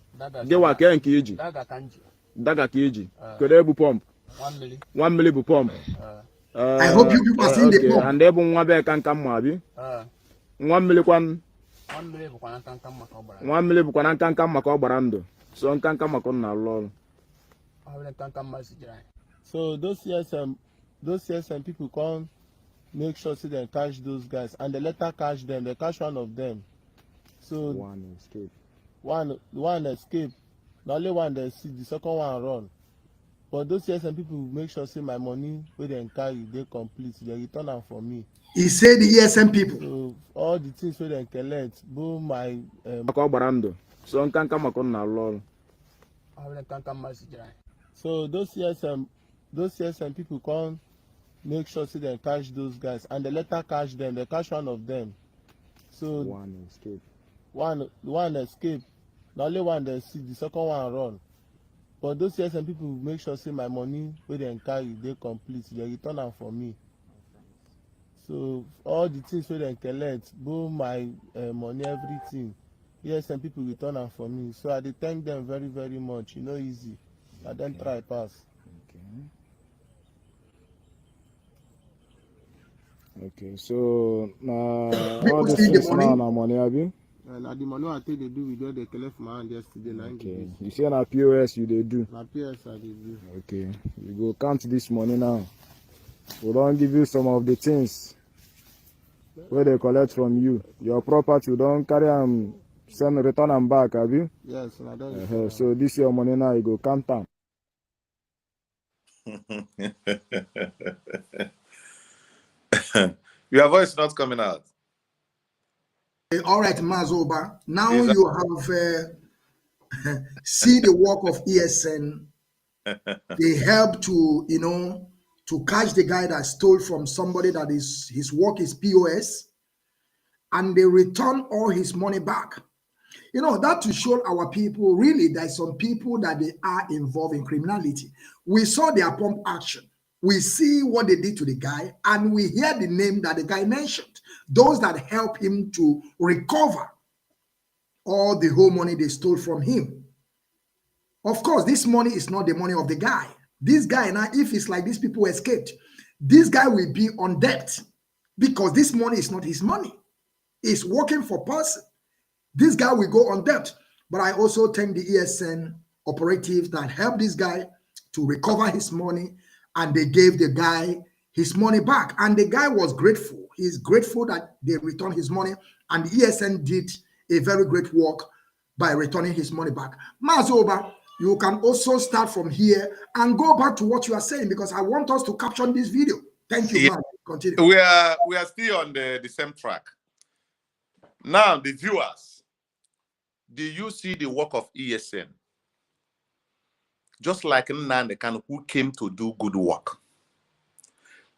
Gịwa ke nke iji? Daga ka nji. Daga ka iji? Kedu ebu pọmpụ? 1 million. 1 million bụ pọmpụ. I hope you people are seeing the pump. And ebu nwa be ka nka mma bi? 1 million kwan? 1 million bụkwa na nka maka ọ gbara. 1 million bụkwa na nka maka ọ gbara ndụ. So nka maka ọ na-alụ ọrụ. Ọ bụ nka mma si jira. So those CSM people come make sure say they catch those guys, and they later catch them. They catch one of them. So One escape. One escape. The only one they see, the second one run. But those CSM people make sure say my money wey they carry they complete. They return am for me. He said the ESM people. So all the things wey they collect, both my Maka ọ gbara ndụ. So nka maka ọ na-alụ ọrụ. Ọ bụ nka mma si jira. So those CSM people come make sure say they catch those guys, and they later catch them. They catch one of them. So One escape. One escape. The only one they see, the second one run. But those CSM people make sure say my money wey they carry they complete. They return am for me. So all the things wey they collect, both my money, everything, ESM people return am for me. So I dey thank them very, very much. You know, easy. I then try pass. Okay, so all People the see the things money. now na money abi? And the money I take they do with what they collect from my hand yesterday. Okay, you say na POS you dey do. Na PS I dey do. Okay, you go count this money now. We don give you some of the things where they collect from you. Your property, you don carry am return am back, abi? Yes, and I don't. So this your money now, you go count am. Your voice not coming out. All right, Mazoba. Now you have see the work of ESN. They help to, to catch the guy that stole from somebody that is his work is POS, and they return all his money back. That to show our people, really, there's some people that they are involved in criminality. We saw their pump action. We see what they did to the guy, and we hear the name that the guy mentioned. Those that help him to recover all the whole money they stole from him. Of course, this money is not the money of the guy. This guy now, if it's like these people escaped, this guy will be on debt because this money is not his money. It's working for person. This guy will go on debt. But I also thank the ESN operatives that helped this guy to recover his money, and they gave the guy his money back. And the guy was grateful. He's grateful that they returned his money, and the ESN did a very great work by returning his money back. Mazoba, you can also start from here and go back to what you are saying, because I want us to capture this video. Thank you, man. Continue. We are still on the same track. Now, the viewers, do you see the work of ESN? Just like Nnamdi Kanu, who came to do good work.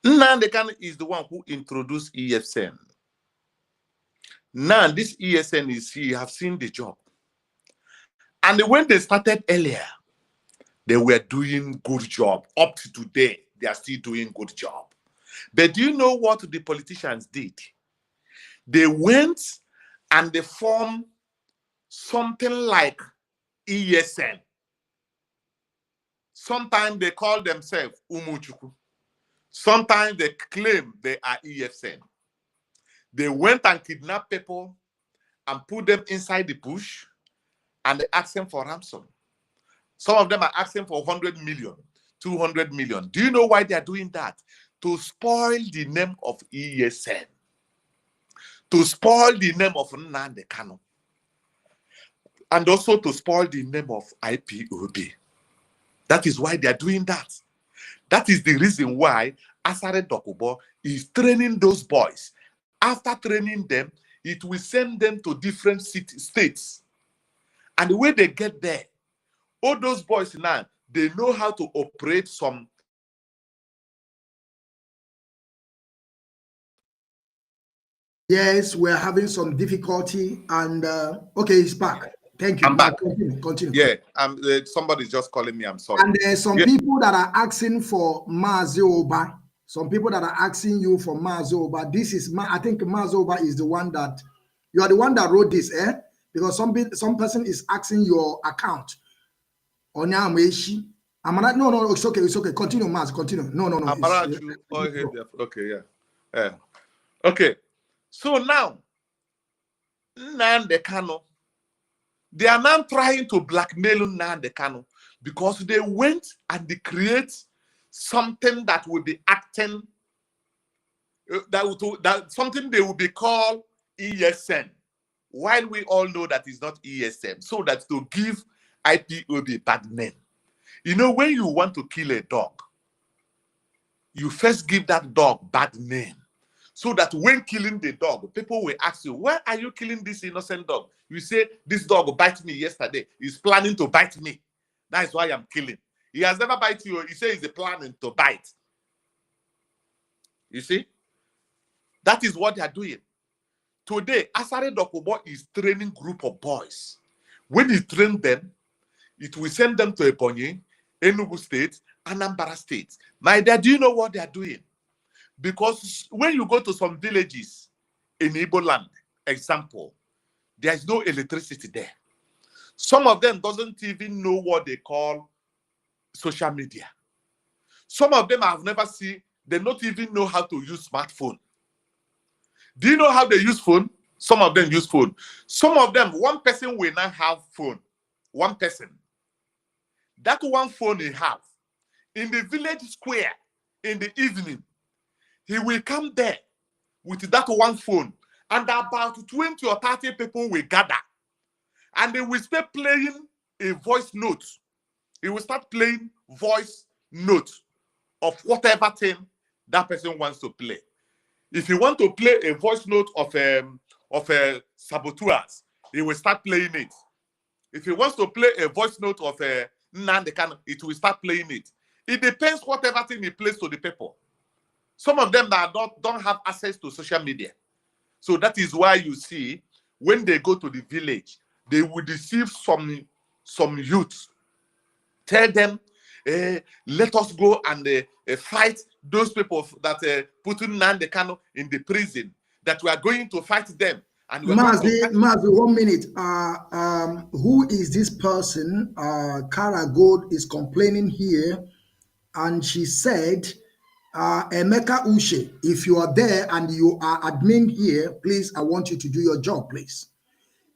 Nnamdi Kanu is the one who introduced ESN. Now, this ESN is here. You have seen the job. And when they started earlier, they were doing good job. Up to today, they are still doing good job. But do you know what the politicians did? They went and they formed something like ESN. Sometimes they call themselves Umuchuku. Sometimes they claim they are ESN. They went and kidnapped people and put them inside the bush, and they asked them for ransom. Some of them are asking for 100 million 200 million. Do you know why they are doing that? To spoil the name of ESN. To spoil the name of Nnamdi Kanu. And also to spoil the name of IPOB. That is why they are doing that. That is the reason why Asare Dokubo is training those boys. After training them, it will send them to different states. And the way they get there, all those boys now, they know how to operate some. Yes, we're having some difficulty, and okay, it's back. Thank you. I'm back. Continue. Yeah, somebody's just calling me. I'm sorry. And there's some people that are asking for Mazi Oba. Some people that are asking you for Mazi Oba. This is, I think Mazi Oba is the one that, you are the one that wrote this, eh? Because some person is asking your account. No, it's okay. Continue, Mazi, continue. No. Okay, yeah. Okay. So now, Nnamdi Kanu, they are now trying to blackmail Nnamdi Kanu because they went and they create something that will be acting, something they will be called ESN, while we all know that it's not ESN, so that to give IPOB bad name. You know, when you want to kill a dog, you first give that dog bad name, so that when killing the dog, people will ask you, why are you killing this innocent dog? You say, this dog bite me yesterday. He's planning to bite me. That is why I'm killing. He has never bite you. He says he's planning to bite. You see? That is what they are doing. Today, Asare Dokubo is training group of boys. When he trains them, it will send them to Ebonyi, Enugu State, Anambra State. My dad, do you know what they are doing? Because when you go to some villages in Igbo land, example, there is no electricity there. Some of them doesn't even know what they call social media. Some of them have never seen, they don't even know how to use smartphone. Do you know how they use phone? Some of them use phone. Some of them, one person will not have phone. One person. That one phone he have, in the village square, in the evening, he will come there with that one phone, and about 20 or 30 people will gather, and they will start playing a voice note. He will start playing voice note of whatever thing that person wants to play. If you want to play a voice note of saboteurs, he will start playing it. If he wants to play a voice note of Nnamdi Kanu, it will start playing it. It depends whatever thing he plays to the people. Some of them that don't have access to social media. So that is why you see, when they go to the village, they will deceive some youth. Tell them, let us go and fight those people that put Nnamdi Kanu in the prison, that we are going to fight them. And Mazi, 1 minute. Who is this person? Kara Gold is complaining here, and she said, Emeka Ushe, if you are there and you are admin here, please, I want you to do your job, please.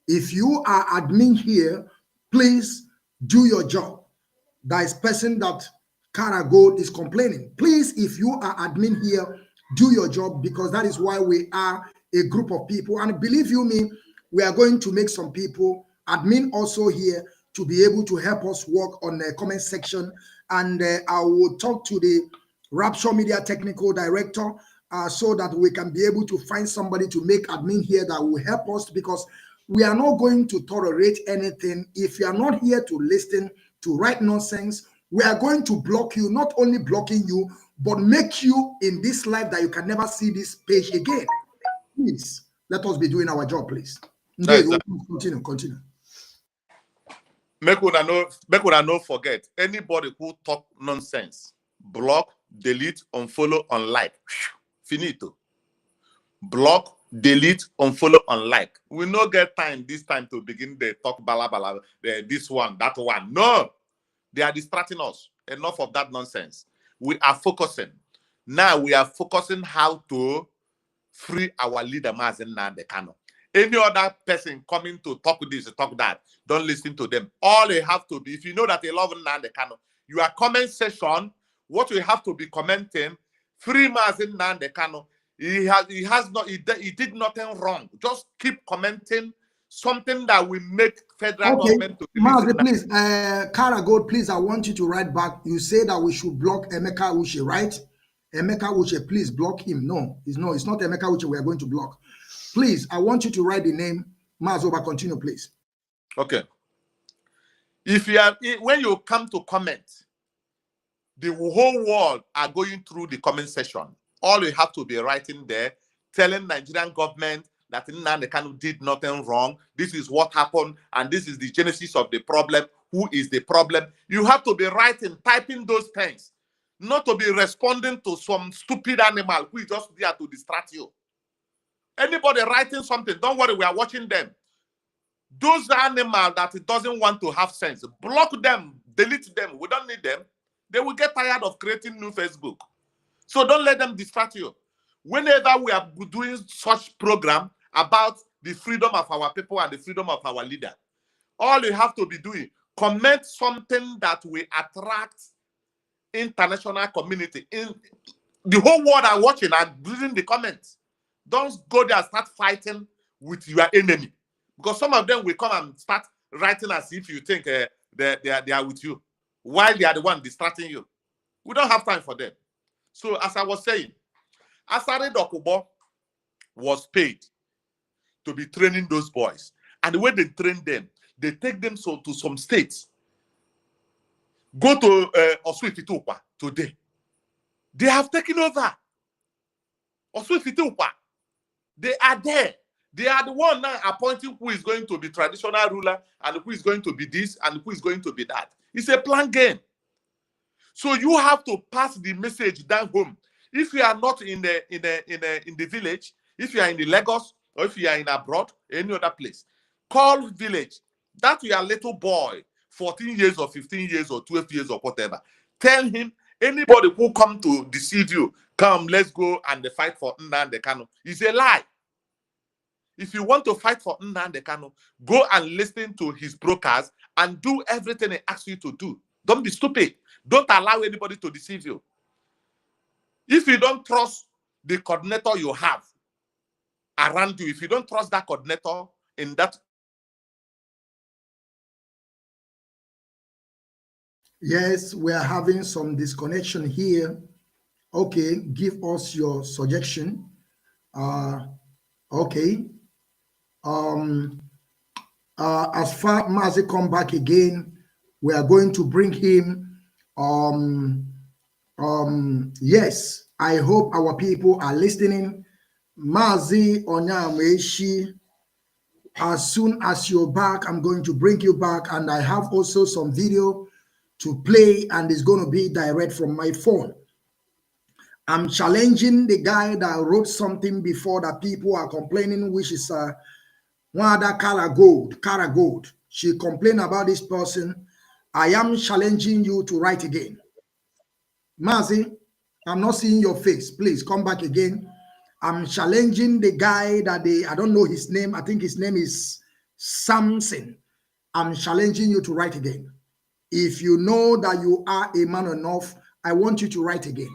If you are admin here, please do your job. That is person that Kara Gold is complaining. Please, if you are admin here, do your job, because that is why we are a group of people. And believe you me, we are going to make some people admin also here to be able to help us work on the comment section. And I will talk to the Rapture Media Technical Director so that we can be able to find somebody to make admin here that will help us, because we are not going to tolerate anything. If you are not here to listen to write nonsense, we are going to block you, not only blocking you, but make you in this life that you can never see this page again. Please, let us be doing our job, please. Continue. Make una no forget, anybody who talk nonsense, block, delete, unfollow, unlike. Finito. Block, delete, unfollow, unlike. We no get time this time to begin the talk bala, this one, that one. No, they are distracting us. Enough of that nonsense. We are focusing. Now we are focusing how to free our leader, Mazi Nnamdi Kanu. Any other person coming to talk this, talk that, don't listen to them. All they have to be, if you know that they love Nnamdi Kanu, your comment section, what you have to be commenting, free Mazi Nnamdi Kanu. He did nothing wrong. Just keep commenting something that will make federal government to Mazi, please, Kara Gold, please, I want you to write back. You say that we should block Emeka Uche, right? Emeka Uche, please block him. No, it's not Emeka Uche we are going to block. Please, I want you to write the name. Mazoba, continue, please. Okay. When you come to comment, the whole world are going through the comment section. All you have to be writing there, telling Nigerian government that Nnamdi Kanu did nothing wrong. This is what happened, and this is the genesis of the problem. Who is the problem? You have to be writing, typing those things, not to be responding to some stupid animal who is just there to distract you. Anybody writing something, don't worry, we are watching them. Those animals that it doesn't want to have sense, block them, delete them. We don't need them. They will get tired of creating new Facebook. So don't let them distract you. Whenever we are doing such program about the freedom of our people and the freedom of our leader, all you have to be doing, comment something that will attract international community. In the whole world are watching and reading the comments. Don't go there and start fighting with your enemy. Because some of them will come and start writing as if you think they are with you, while they are the one distracting you. We don't have time for them. So as I was saying, Asare Dokubo was paid to be training those boys. And the way they train them, they take them to some states. Go to Osuifitukwa today. They have taken over. Osuifitukwa. They are there. They are the one now appointing who is going to be traditional ruler and who is going to be this and who is going to be that. It's a plan game. So you have to pass the message down home. If you are not in the village, if you are in the Lagos or if you are in abroad, any other place, call village. That your little boy, 14 years or 15 years or 12 years or whatever. Tell him, anybody who come to deceive you, come, let's go and fight for Nnamdi Kanu. It's a lie. If you want to fight for Nnamdi Kanu, go and listen to his brokers and do everything he asks you to do. Don't be stupid. Don't allow anybody to deceive you. If you don't trust the coordinator you have around you, if you don't trust that coordinator in that. Yes, we are having some disconnection here. Okay, give us your suggestion. Okay. As far Mazi come back again, we are going to bring him. Yes, I hope our people are listening. Mazi Onyameshi, as soon as you're back, I'm going to bring you back, and I have also some video to play, and it's going to be direct from my phone. I'm challenging the guy that wrote something before that people are complaining, which is one other Kara Gold. She complained about this person. I am challenging you to write again. Mazi, I'm not seeing your face. Please come back again. I'm challenging the guy that I don't know his name. I think his name is Samson. I'm challenging you to write again. If you know that you are a man enough, I want you to write again.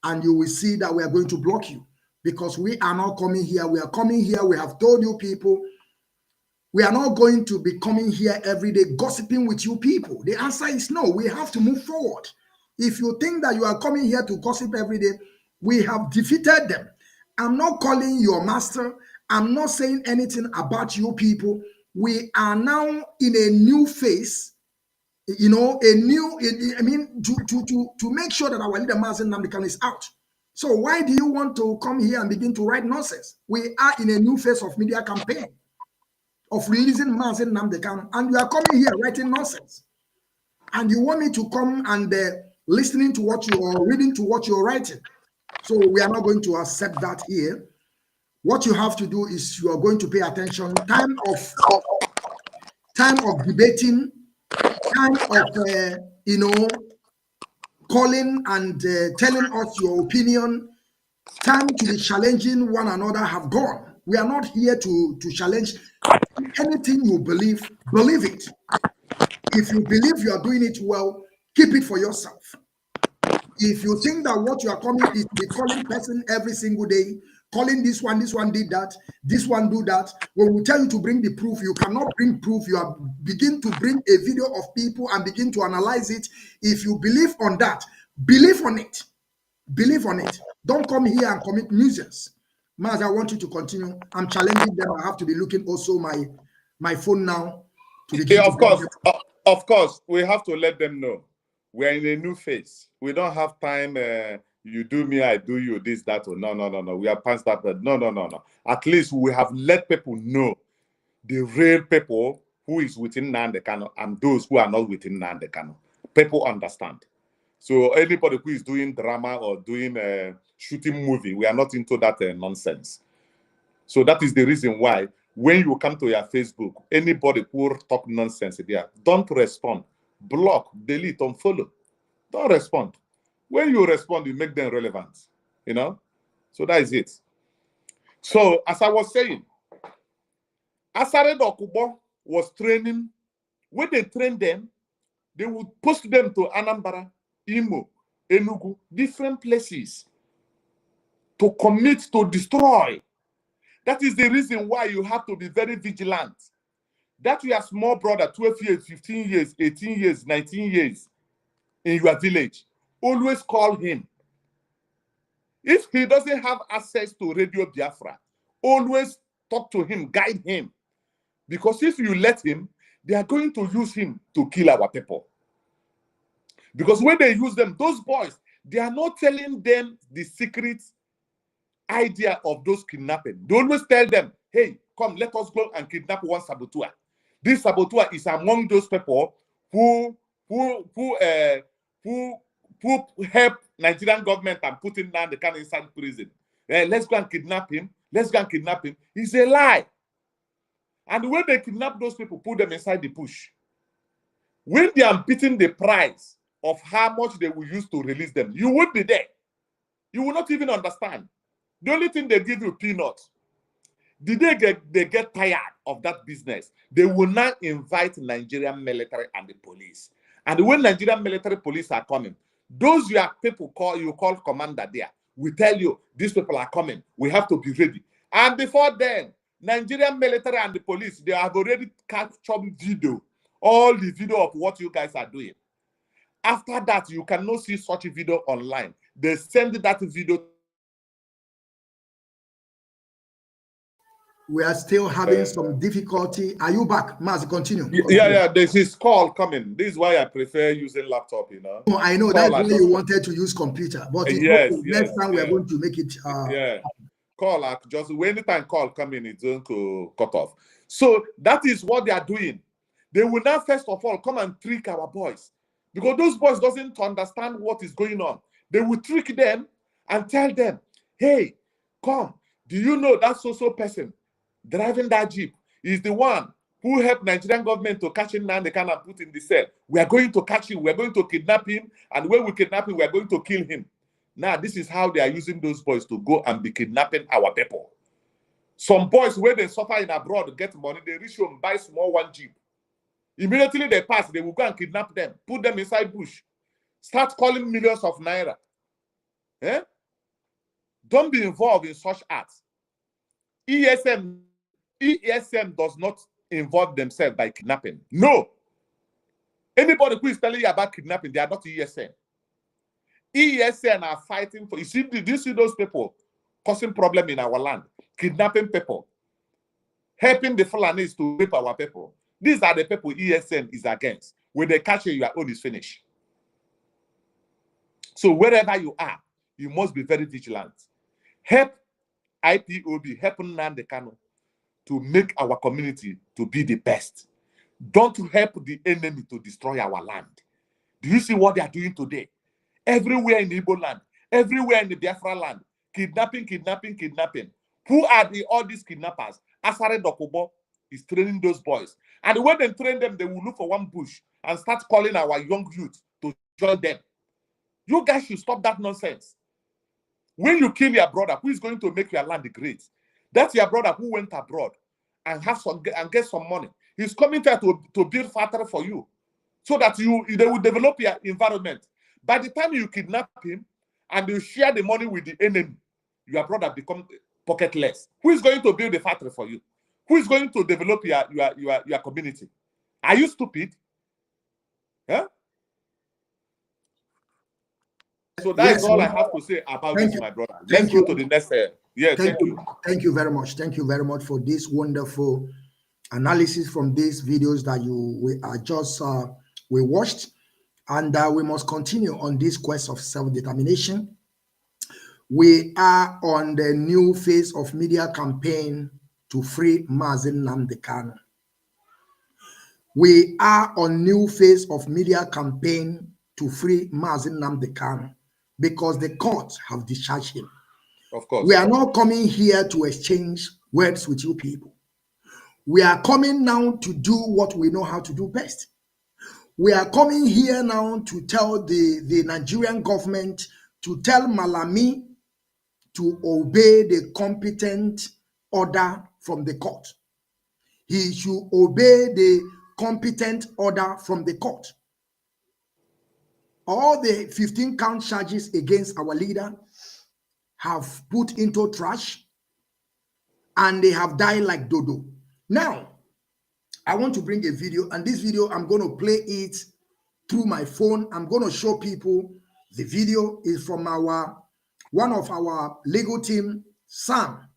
And you will see that we are going to block you. Because we are not coming here. We are coming here. We have told you people. We are not going to be coming here every day gossiping with you people. The answer is no. We have to move forward. If you think that you are coming here to gossip every day, we have defeated them. I'm not calling your master. I'm not saying anything about you people. We are now in a new phase, you know, to make sure that our leader Mazi Nnamdi Kanu is out. So why do you want to come here and begin to write nonsense? We are in a new phase of media campaign, of releasing Mazi Nnamdi Kanu, and you are coming here writing nonsense. And you want me to come and listening to what you are reading, to what you're writing. So we are not going to accept that here. What you have to do is you are going to pay attention. Time of debating, time of calling and telling us your opinion, time to be challenging one another have gone. We are not here to challenge anything you believe. Believe it. If you believe you are doing it well, Keep it for yourself. If you think that what you are coming is to be calling person every single day, calling this one did that, this one do that, when we tell you to bring the proof, you cannot bring proof. You are begin to bring a video of people and begin to analyze it. If you believe on that, believe on it. Believe on it. Don't come here and commit nuisance. Maz, I want you to continue. I'm challenging them. I have to be looking also my phone now to begin Yeah, to of course, we have to let them know we're in a new phase. We don't have time. You do me, I do you, this, that. Or no. We are past that. But no. At least we have let people know the real people who is within Nnamdi Kanu and those who are not within Nnamdi Kanu. People understand. So anybody who is doing drama or doing shooting movie, we are not into that nonsense. So that is the reason why when you come to your Facebook, anybody who talk nonsense there, don't respond. Block, delete, unfollow. Don't respond. When you respond, you make them relevant. You know? So that is it. So as I was saying, Asare Dokubo was training. When they train them, they would post them to Anambra, Imo, Enugu, different places to commit to destroy. That is the reason why you have to be very vigilant. That your small brother, 12 years, 15 years, 18 years, 19 years in your village, always call him. If he doesn't have access to Radio Biafra, always talk to him, guide him. Because if you let him, they are going to use him to kill our people. Because when they use them, those boys, they are not telling them the secret idea of those kidnapping. They always tell them, hey, come, let us go and kidnap one saboteur. This saboteur is among those people who help Nigerian government and put him down the can inside prison. Let's go and kidnap him. Let's go and kidnap him. It's a lie. And when they kidnap those people, put them inside the bush. When they are beating the price of how much they will use to release them, you would be there. You will not even understand. The only thing they give you peanuts. Did they get tired of that business? They will now invite Nigerian military and the police. And when Nigerian military police are coming, those your people you call commander there, we tell you these people are coming. We have to be ready. And before then, Nigerian military and the police, they have already captured video, all the video of what you guys are doing. After that, you cannot see such a video online. They send that video. We are still having some difficulty. Are you back? Mazi, continue. Yeah, there's this call coming. This is why I prefer using laptop, you know. No, I know that's why you wanted to use computer, but next time we are going to make it. Call just anytime call coming, it's going to cut off. So that is what they are doing. They will now first of all come and trick our boys, because those boys doesn't understand what is going on. They will trick them and tell them, hey, come, do you know that so person driving that jeep is the one who helped Nigerian government to catch him now? They cannot put in the cell. We are going to catch him. We are going to kidnap him. And when we kidnap him, we are going to kill him. Now, this is how they are using those boys to go and be kidnapping our people. Some boys, when they suffer in abroad, get money, they reach home, buy small one jeep. Immediately they pass, they will go and kidnap them, put them inside bush, start calling millions of naira. Eh? Don't be involved in such acts. ESM does not involve themselves by kidnapping. No. Anybody who is telling you about kidnapping, they are not ESM. ESN are fighting for, you see, did you see those people causing problem in our land, kidnapping people, helping the Fulanis to rape our people? These are the people ESN is against. When they catch you, your own is finished. So wherever you are, you must be very vigilant. Help IPOB, help Nnamdi Kanu to make our community to be the best. Don't help the enemy to destroy our land. Do you see what they are doing today? Everywhere in Igbo land, everywhere in the Biafra land, kidnapping. Who are all these kidnappers? Asare Dokubo is training those boys. And when they train them, they will look for one bush and start calling our young youth to join them. You guys should stop that nonsense. When you kill your brother, who is going to make your land great? That's your brother who went abroad and get some money. He's coming there to build factory for you. so that they will develop your environment. By the time you kidnap him and you share the money with the enemy, your brother becomes pocketless. Who is going to build a factory for you? Who is going to develop your community? Are you stupid? Huh? So that is all I have to say about this, my brother. Let's go to the next. Thank you. Thank you very much. Thank you very much for this wonderful analysis from these videos that we watched, and we must continue on this quest of self-determination. We are on the new phase of media campaign to free Mazi Nnamdi Kanu. We are on new phase of media campaign to free Mazi Nnamdi Kanu because the courts have discharged him. Of course. We are not coming here to exchange words with you people. We are coming now to do what we know how to do best. We are coming here now to tell the Nigerian government, to tell Malami to obey the competent order from the court. He should obey the competent order from the court. All the 15 count charges against our leader have put into trash and they have died like dodo. Now, I want to bring a video, and this video, I'm going to play it through my phone. I'm going to show people the video is from one of our legal team, Sam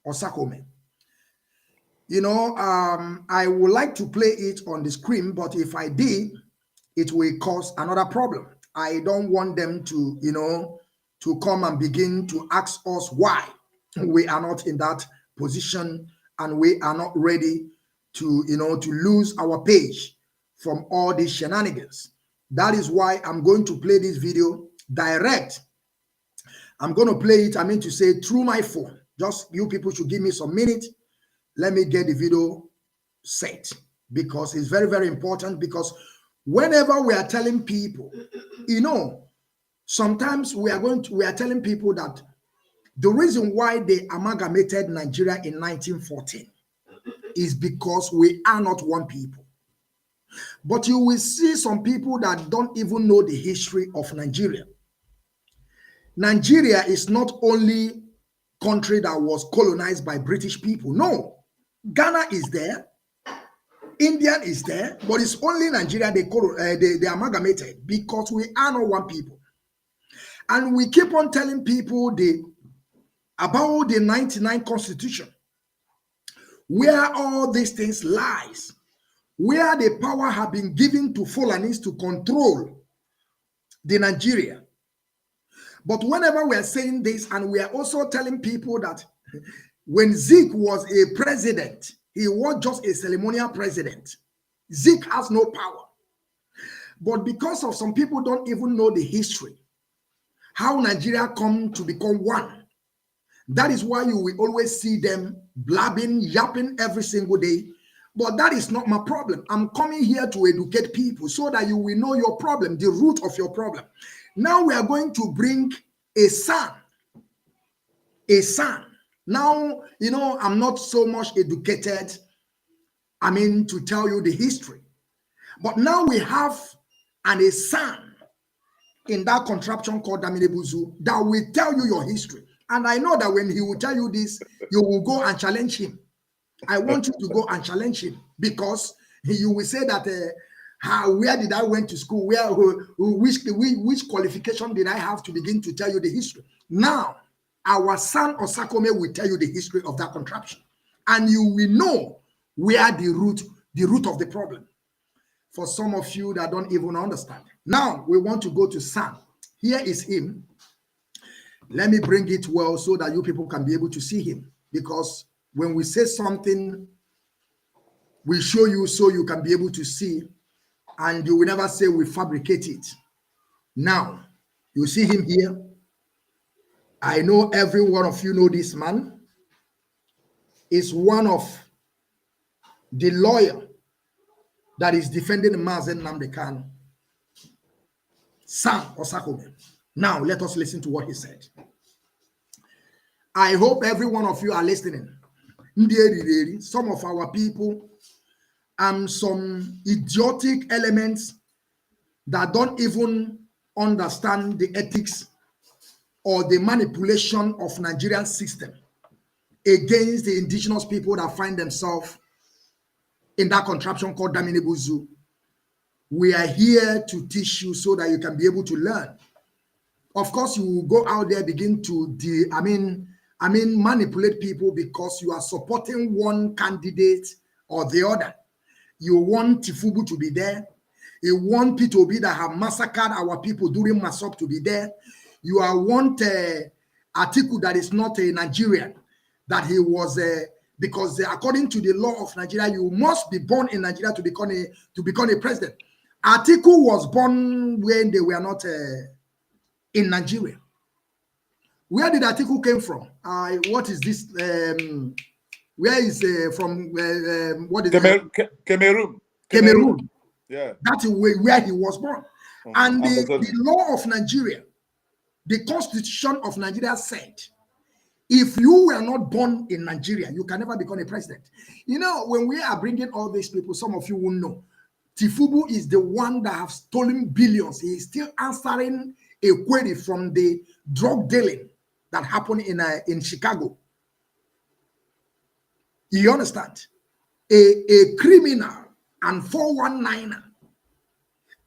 Osakome. You know, I would like to play it on the screen, but if I did, it will cause another problem. I don't want them to, you know, to come and begin to ask us why we are not in that position and we are not ready to, you know, to lose our page from all these shenanigans. That is why I'm going to play this video direct. I'm going to play it, I mean to say, through my phone. Just you people should give me some minutes. Let me get the video set, because it's very, very important. Because whenever we are telling people, you know, sometimes we are telling people that the reason why they amalgamated Nigeria in 1914 is because we are not one people. But you will see some people that don't even know the history of Nigeria. Nigeria is not only country that was colonized by British people. No, Ghana is there, India is there, but it's only Nigeria they amalgamated because we are not one people. And we keep on telling people about the 99 Constitution, where all these things lies, where the power have been given to Fulanis to control the Nigeria. But whenever we are saying this, and we are also telling people that when Zeke was a president, he was just a ceremonial president. Zeke has no power. But because of some people don't even know the history, how Nigeria come to become one, that is why you will always see them blabbing, yapping every single day. But that is not my problem. I'm coming here to educate people so that you will know your problem, the root of your problem. Now we are going to bring a son. A son. Now, you know, I'm not so much educated, I mean, to tell you the history. But now we have a son in that contraption called Damine Buzu that will tell you your history. And I know that when he will tell you this, you will go and challenge him. I want you to go and challenge him, because you will say that where did I went to school? Which qualification did I have to begin to tell you the history? Now, our son Osakome will tell you the history of that contraption, and you will know where the root of the problem. For some of you that don't even understand. Now we want to go to Sam. Here is him. Let me bring it well so that you people can be able to see him, because when we say something, we show you so you can be able to see, and you will never say we fabricate it. Now, you see him here. I know every one of you know this man. Is one of the lawyer that is defending Mazi Nnamdi Kanu, Sam Osakome. Now, let us listen to what he said. I hope every one of you are listening. Some of our people and some idiotic elements that don't even understand the ethics or the manipulation of Nigerian system against the indigenous people that find themselves in that contraption called Daminibuzu. We are here to teach you so that you can be able to learn. Of course, you will go out there, begin to manipulate people because you are supporting one candidate or the other. You want Tifubu to be there. You want P2B that have massacred our people during Masop to be there. You want Atiku that is not a Nigerian, that he was because according to the law of Nigeria, you must be born in Nigeria to become a president. Atiku was born when they were not in Nigeria. Where did Atiku came from? What is this? Where is from? What is Cameroon? Cameroon. Yeah. That's where he was born. And the law of Nigeria, the constitution of Nigeria said, if you were not born in Nigeria, you can never become a president. You know, when we are bringing all these people, some of you will know, Tifubu is the one that have stolen billions. He is still answering a query from the drug dealing that happened in Chicago. You understand? A criminal and 419er.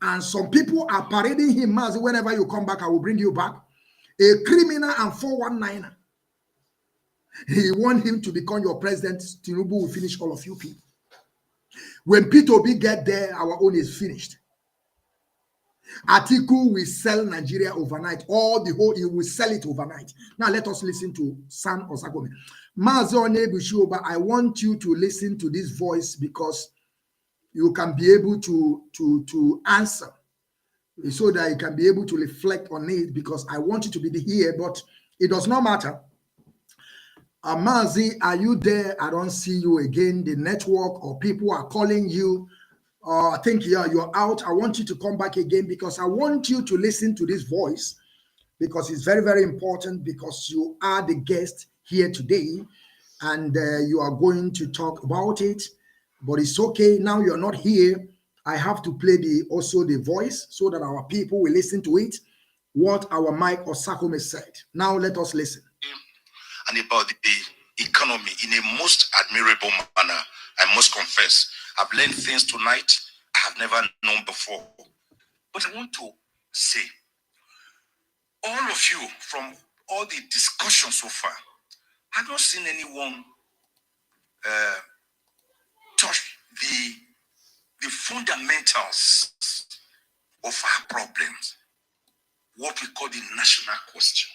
And some people are parading him, Mazi, whenever you come back, I will bring you back. A criminal and 419er. He want him to become your president. Tinubu will finish all of you people. When P2B get there, our own is finished. Atiku will sell Nigeria overnight. He will sell it overnight. Now let us listen to Sam Osagome. Mazi Bushoba, I want you to listen to this voice because you can be able to answer, so that you can be able to reflect on it, because I want you to be here, but it does not matter. Mazi, are you there? I don't see you again. The network or people are calling you. I think you're out. I want you to come back again because I want you to listen to this voice, because it's very, very important, because you are the guest here today and you are going to talk about it. But it's okay. Now you're not here. I have to play also the voice so that our people will listen to it, what our Mike Osakome said. Now let us listen. And about the economy in a most admirable manner, I must confess. I've learned things tonight I have never known before. But I want to say, all of you, from all the discussion so far, I've not seen anyone touch the fundamentals of our problems, what we call the national question.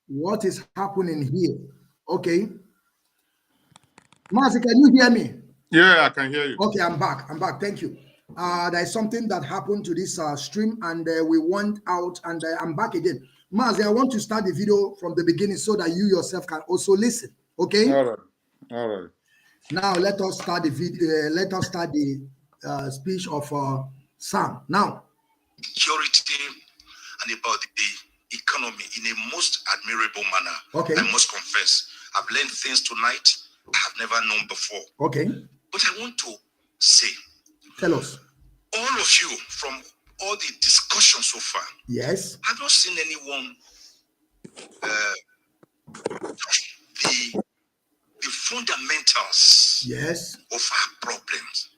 What is happening here? Okay. Mazi, can you hear me? Yeah, I can hear you. Okay, I'm back. Thank you. There's something that happened to this stream, and we went out, and I'm back again. Mazi, I want to start the video from the beginning so that you yourself can also listen. Okay? All right. Now let us start the video. Let us start the speech of Sam. Now. Security and about the economy in a most admirable manner. Okay. I must confess, I've learned things tonight I have never known before. Okay. But I want to say, tell us. All of you, from all the discussion so far, yes, I've not seen anyone touch the fundamentals yes, of our problems,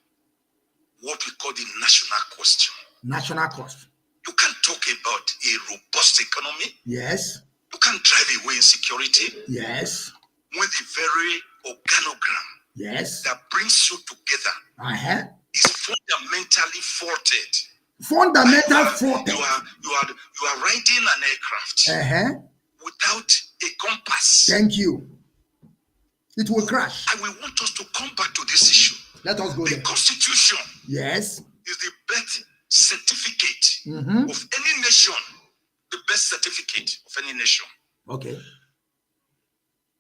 what we call the national question. National question. You can't talk about a robust economy. Yes. You can't drive away insecurity. Yes. With the very organogram. Yes. That brings you together. Is fundamentally faulted. Fundamental faulted. You are riding an aircraft without a compass. Thank you. It will crash. And we want us to come back to this issue. Let us go there. The Constitution. Yes. Is the birth certificate of any nation. The best certificate of any nation. Okay.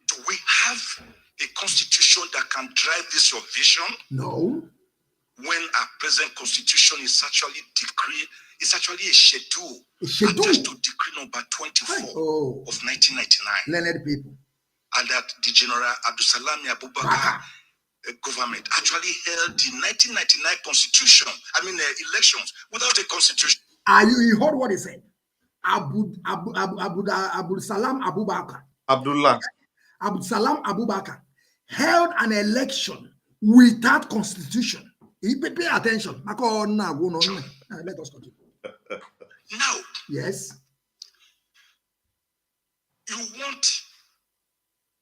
Do we have a constitution that can drive this your vision? No. when our present constitution is actually it's actually a schedule attached to decree number 24 of 1999. Learned people. And that the General Abdusalami Abubakar government actually held the 1999 constitution, elections without a constitution. You heard what he said? Abdul Salam Abubakar. Salam Abubakar held an election without constitution. Pay attention. Let us continue. Now, yes, you want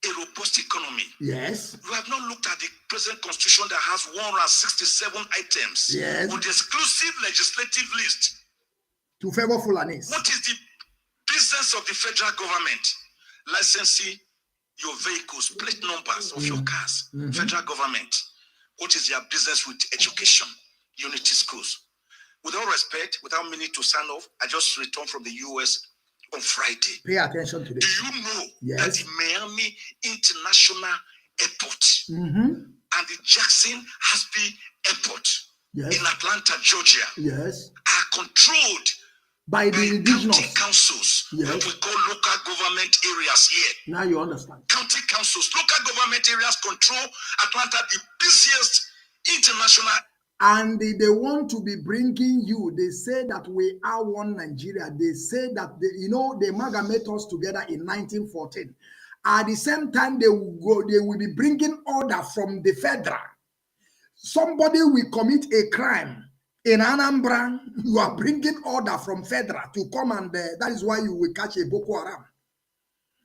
a robust economy. Yes. You have not looked at the present constitution that has 167 items Yes. on the exclusive legislative list. To favor Fulanis. What is the business of the federal government? Licensing your vehicles, plate numbers of your cars. Federal government. What is their business with education? Unity schools. With all respect, without meaning to sign off, I just returned from the US on Friday. Pay attention to this. Do you know Yes. that the Miami International Airport and the Jackson Hasby Airport in Atlanta, Georgia are controlled by the indigenous county councils, what we call local government areas here. Now you understand. County councils, local government areas control Atlanta, the busiest international. And they want to be bringing you. They say that we are one Nigeria. They say that they amalgamate us together in 1914. At the same time, they will be bringing order from the federal. Somebody will commit a crime in Anambra. You are bringing order from federal to come, and that is why you will catch a Boko Haram.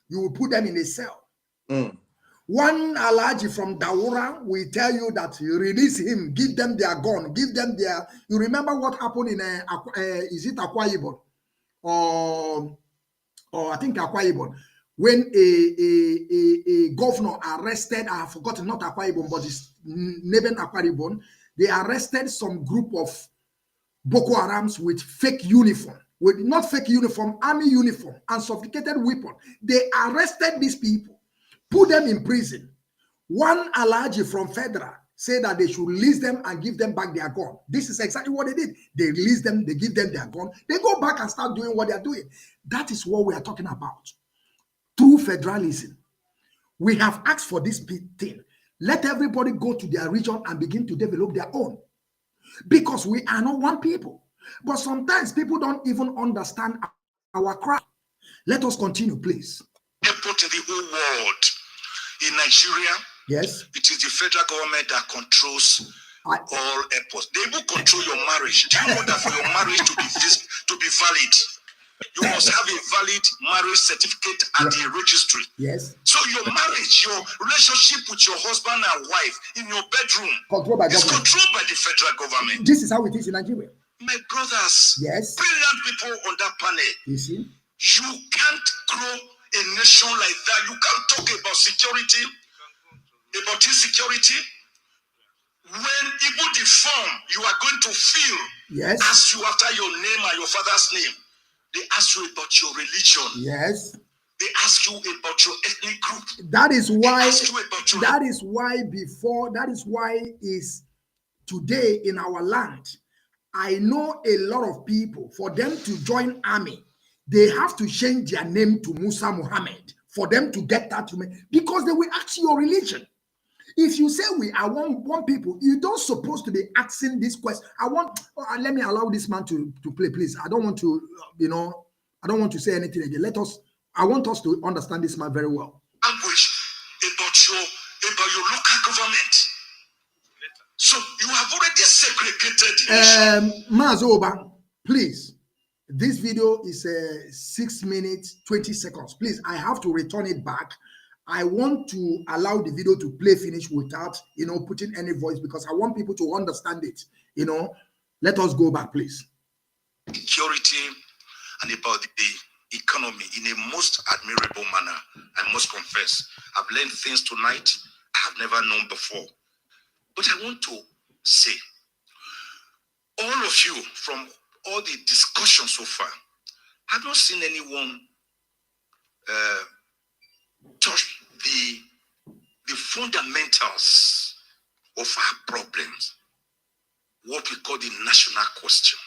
You will put them in a cell. One Alaji from Daura will tell you that you release him, give them their gun, give them their. You remember what happened in is it Akwa Ibom or I think Akwa Ibom, when a governor arrested, I have forgotten, not Akwa Ibom, but it's neighboring Akwa Ibom. They arrested some group of Boko Harams with fake uniform, with not fake uniform, army uniform, and sophisticated weapon. They arrested these people, put them in prison. One Alaji from Federal said that they should release them and give them back their gun. This is exactly what they did. They release them, they give them their gun, they go back and start doing what they're doing. That is what we are talking about. Through federalism, we have asked for this thing. Let everybody go to their region and begin to develop their own. Because we are not one people. But sometimes people don't even understand our craft. Let us continue, please. Airport in the whole world. In Nigeria, yes, it is the federal government that controls all airports. They will control your marriage. Do you know that for your marriage to be valid, you must have a valid marriage certificate at the registry? Yes. So your marriage, your relationship with your husband and wife in your bedroom is controlled by the federal government. This is how it is in Nigeria. My brothers, yes, brilliant people on that panel. You see? You can't grow a nation like that. You can't talk about security, about insecurity, when even the form you are going to fill asks you after your name and your father's name. They ask you about your religion. Yes. They ask you about your ethnic group. That is why. That is why is today in our land. I know a lot of people, for them to join army, they have to change their name to Musa Muhammad for them to get that because they will ask your religion. If you say we are one people, you don't supposed to be asking this question. Let me allow this man to play, please. I don't want to, I don't want to say anything again. I want us to understand this man very well. Language about your local government. So you have already segregated. Mazoba, please. This video is 6 minutes, 20 seconds. Please, I have to return it back. I want to allow the video to play finish without, putting any voice because I want people to understand it. Let us go back, please. Security and about the economy in a most admirable manner. I must confess, I've learned things tonight I have never known before. But I want to say, all of you, from all the discussion so far, I've not seen anyone touch the fundamentals of our problems. what we call the national question.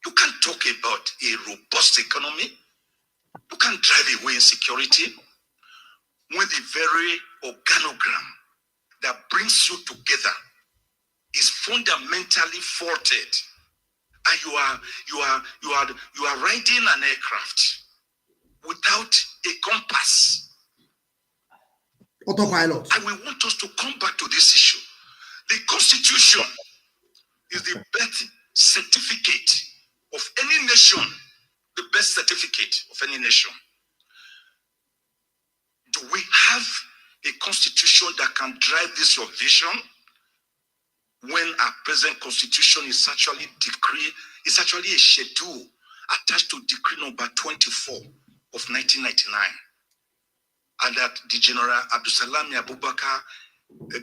You can't talk about a robust economy. You can't drive away insecurity when the very organogram that brings you together is fundamentally faulted, and you are riding an aircraft without a compass. Autopilot. And we want us to come back to this issue. The Constitution is the birth certificate of any nation. The birth certificate of any nation. Do we have a constitution that can drive this your vision? When our present constitution is actually a schedule attached to decree number 24 of 1999, and that the General Abdulsalami Abubakar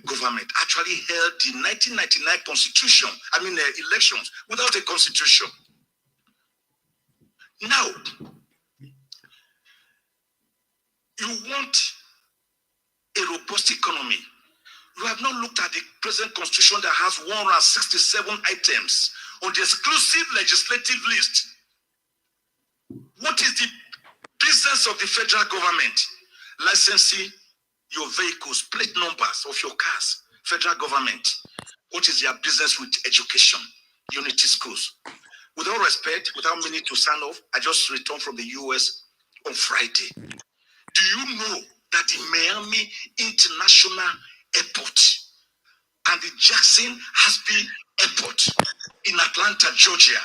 government actually held the 1999 constitution, elections without a constitution. Now, you want a robust economy. You have not looked at the present constitution that has 167 items on the exclusive legislative list. What is the business of the federal government? Licensing your vehicles, plate numbers of your cars. Federal government. What is their business with education? Unity schools. With all respect, without meaning to sign off, I just returned from the US on Friday. Do you know that the Miami International Airport and the Jackson Hasby Airport in Atlanta, Georgia,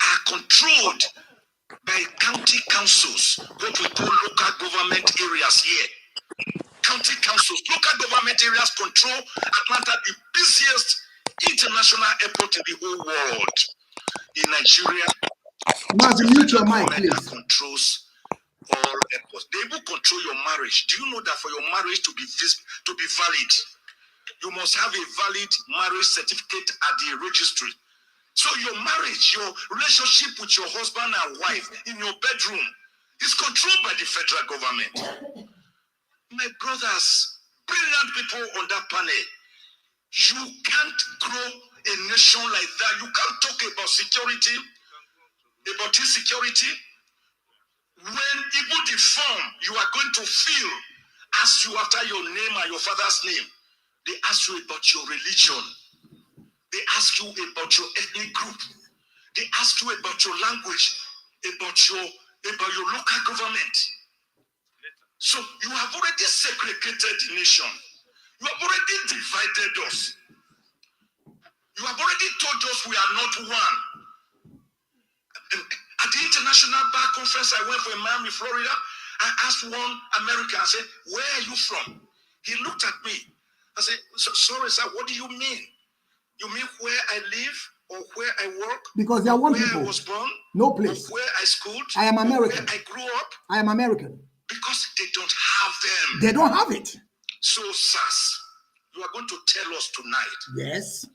are controlled by county councils, what we call local government areas here. County councils, local government areas control Atlanta, the busiest international airport in the whole world. In Nigeria, Mazi, mute your mic, please. Controls all airports. They will control your marriage. Do you know that for your marriage to be valid, you must have a valid marriage certificate at the registry? So your marriage, your relationship with your husband and wife in your bedroom is controlled by the federal government. My brothers, brilliant people on that panel, you can't grow a nation like that. You can't talk about security, about insecurity, when even the form you are going to fill asks you after your name and your father's name. They ask you about your religion. They ask you about your ethnic group. They ask you about your language, about your local government. So you have already segregated the nation. You have already divided us. You have already told us we are not one. At the International Bar Conference I went for in Miami, Florida, I asked one American, I said, "Where are you from?" He looked at me. I said, "Sorry, sir, what do you mean? You mean where I live or where I work? Because they are one where people. I was born? No place. Or where I schooled? I am American. Where I grew up?" I am American. Because they don't have them. They don't have it. So, sirs, you are going to tell us tonight. Yes.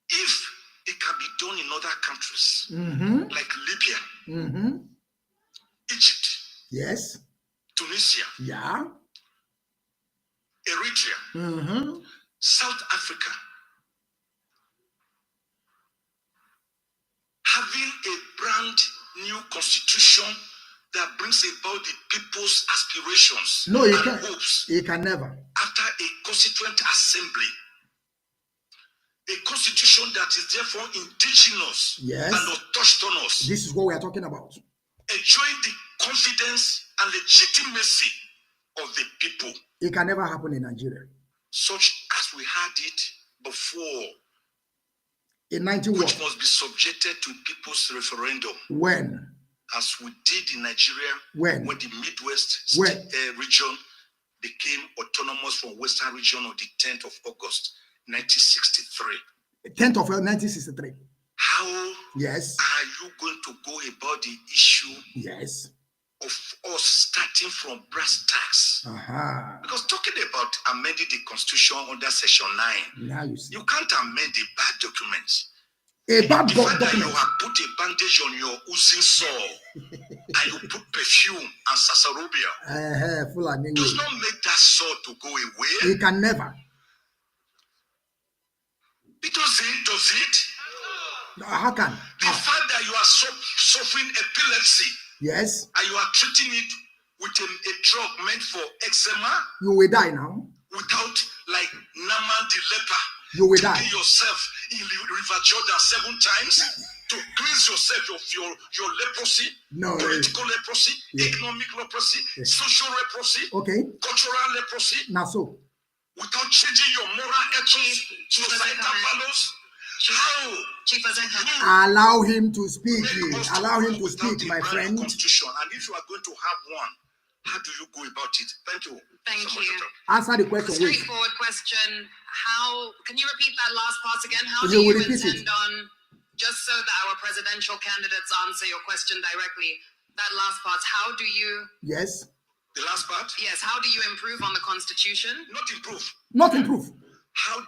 If it can be done in other countries, like Libya, Egypt, yes, Tunisia, yeah, Eritrea, South Africa, having a brand new constitution that brings about the people's aspirations and hopes. It can never. After a constituent assembly, a constitution that is therefore indigenous and autochthonous. This is what we are talking about. Enjoying the confidence and legitimacy of the people. It can never happen in Nigeria. Such as we had it before. In 91. Which must be subjected to people's referendum. When? As we did in Nigeria. When the Midwest region became autonomous from Western region on the 10th of August, 1963. 10th of 1963. How are you going to go about the issue of us starting from brass tacks? Because talking about amending the constitution under section 9, now you see. You can't amend a bad document. A bad document. That you have put a bandage on your oozing sore and you put perfume and sasarobia. Does not make that sore to go away. It can never. It does it? How can? The fact that you are suffering epilepsy, Yes. and you are treating it with a drug meant for eczema, You will die now. without, like Nnamdi leper, You will die. taking yourself in the River Jordan 7 times to cleanse yourself of your leprosy, No. political leprosy, Yeah. economic leprosy, Yeah. social leprosy, Okay. cultural leprosy, Now so. without changing your moral ethics, societal values. How? Allow him to speak. Make us Allow him to without speak, a my brand new friend. Constitution, and if you are going to have one, how do you go about it? Thank you. Thank so you. Answer the question. Wait. Straightforward question. How can you repeat that last part again? How He do will you repeat it. intend on, just so that our presidential candidates answer your question directly, that last part, how do you, Yes. The last part? yes, how do you improve on the Constitution? Not improve. Not improve. How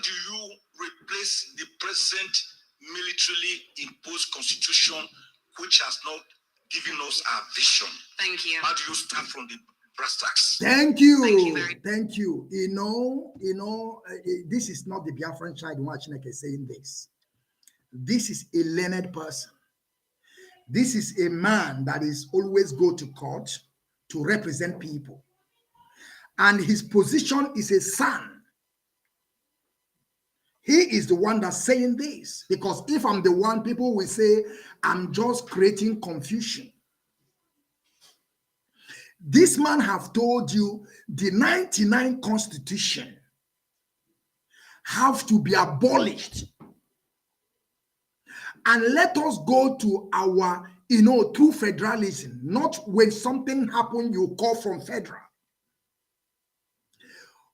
do you replace the present militarily imposed constitution, which has not given us our vision? Thank you. How do you start from the brass tacks? Thank you. Thank you You know, this is not the Biafran child watching saying this. This is a learned person. This is a man that is always go to court to represent people. And his position is a son. He is the one that's saying this. Because if I'm the one, people will say, I'm just creating confusion. This man have told you the 99 constitution have to be abolished. And let us go to our, true federalism, not when something happen, you call from federal.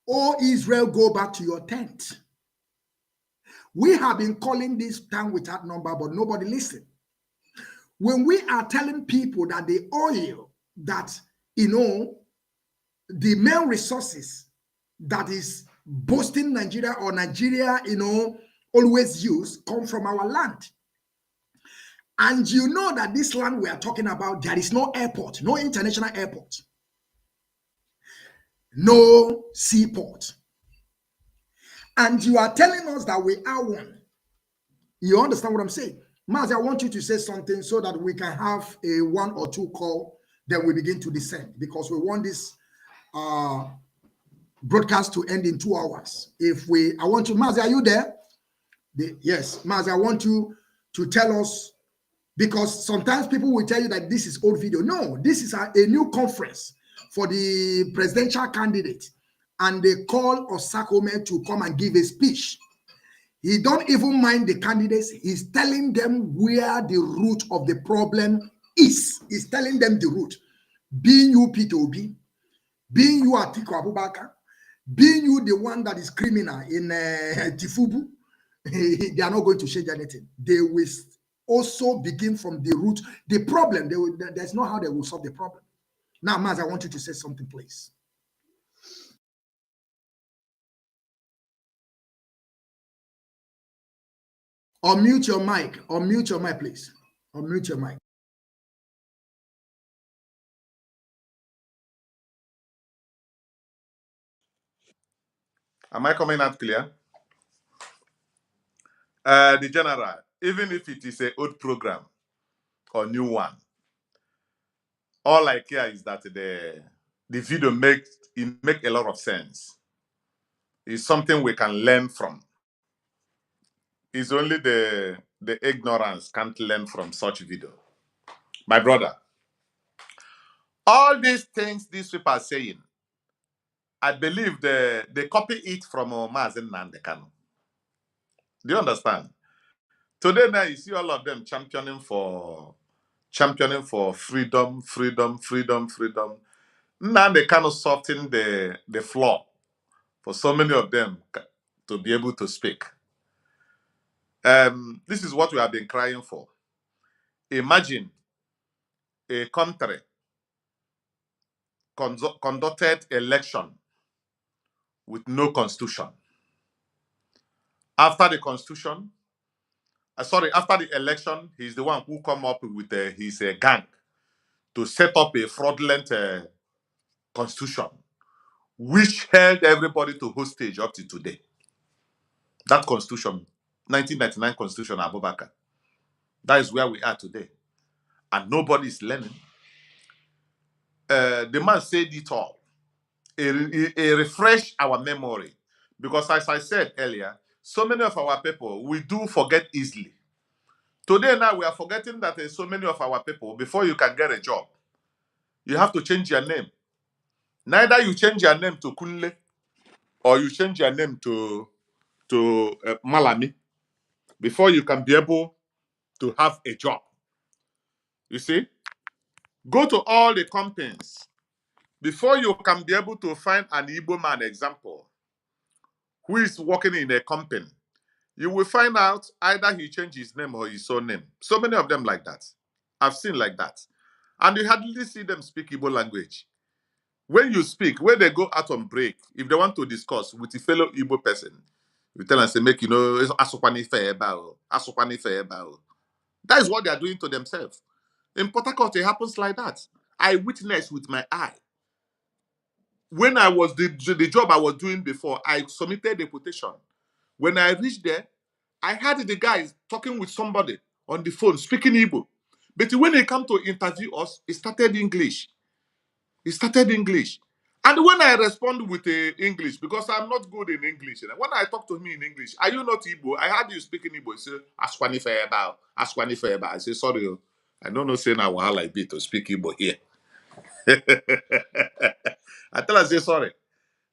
Oh, Israel, go back to your tent. We have been calling this town without number, but nobody listen. When we are telling people that the oil that, the main resources that is boasting Nigeria or Nigeria, always use come from our land. And you know that this land we are talking about, there is no airport, no international airport, no seaport. And you are telling us that we are one. You understand what I'm saying? Mazi, I want you to say something so that we can have a 1 or 2 call, then we begin to descend, because we want this broadcast to end in 2 hours. I want you, Mazi, are you there? Yes, Mazi, I want you to tell us, because sometimes people will tell you that this is old video. No, this is a new conference for the presidential candidate, and they call Osakome to come and give a speech. He don't even mind the candidates. He's telling them where the root of the problem is. He's telling them the root. Being you Peter Obi, being you Atiku Abubakar, being you the one that is criminal in Tifubu, they are not going to change anything. They will also begin from the root. The problem, there's no how they will solve the problem. Now, Maz, I want you to say something, please. Unmute your mic. Unmute your mic, please. Unmute your mic. Am I coming out clear? The general, even if it is an old program or new one, all I care is that the video make a lot of sense. It's something we can learn from. It's only the ignorance can't learn from such video. My brother, all these things these people are saying, I believe they copy it from Mazi and Kanu. Do you understand? Today now you see all of them championing for freedom. Now they kind of soften the floor for so many of them to be able to speak. This is what we have been crying for. Imagine a country conducted election with no constitution. After the constitution, after the election, he's the one who come up with his gang to set up a fraudulent constitution, which held everybody to hostage up to today. That constitution, 1999 constitution, Abubakar. That is where we are today. And nobody is learning. The man said it all. It refresh our memory. Because as I said earlier, so many of our people, we do forget easily. Today now, we are forgetting that so many of our people, before you can get a job, you have to change your name. Neither you change your name to Kunle or you change your name to Malami before you can be able to have a job. You see? Go to all the companies. Before you can be able to find an Igbo man example who is working in a company, you will find out either he changed his name or his surname. So many of them like that. I've seen like that. And you hardly see them speak Igbo language. When you speak, when they go out on break, if they want to discuss with a fellow Igbo person, you tell them, say, make you know, Asopani Feba, Asopani Feba. That is what they are doing to themselves. In Port Harcourt, it happens like that. I witnessed with my eye. When I was the job I was doing before, I submitted a quotation. When I reached there, I had the guys talking with somebody on the phone, speaking Igbo. But when they come to interview us, it started English. He started English. And when I respond with English, because I'm not good in English, and when I talk to him in English, are you not Igbo? I heard you speaking Igbo. He said, Aswani Feba, Aswani Feba. I say, sorry, I don't know say now wahala be to speak Igbo here. I tell her, say sorry.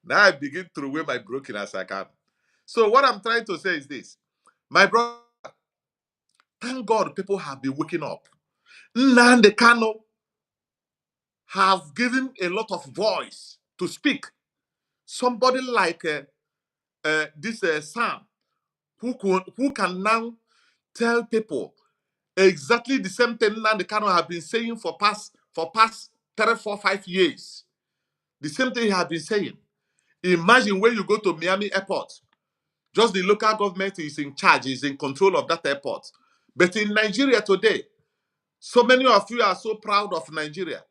Now I begin to weigh my broken as I can. So what I'm trying to say is this. My brother, thank God people have been waking up. Nnamdi Kanu have given a lot of voice to speak. Somebody like this Sam, who can now tell people exactly the same thing Nnamdi Kanu have been saying for past 3, 4, 5 years. The same thing he has been saying. Imagine when you go to Miami Airport, just the local government is in charge, is in control of that airport. But in Nigeria today, so many of you are so proud of Nigeria.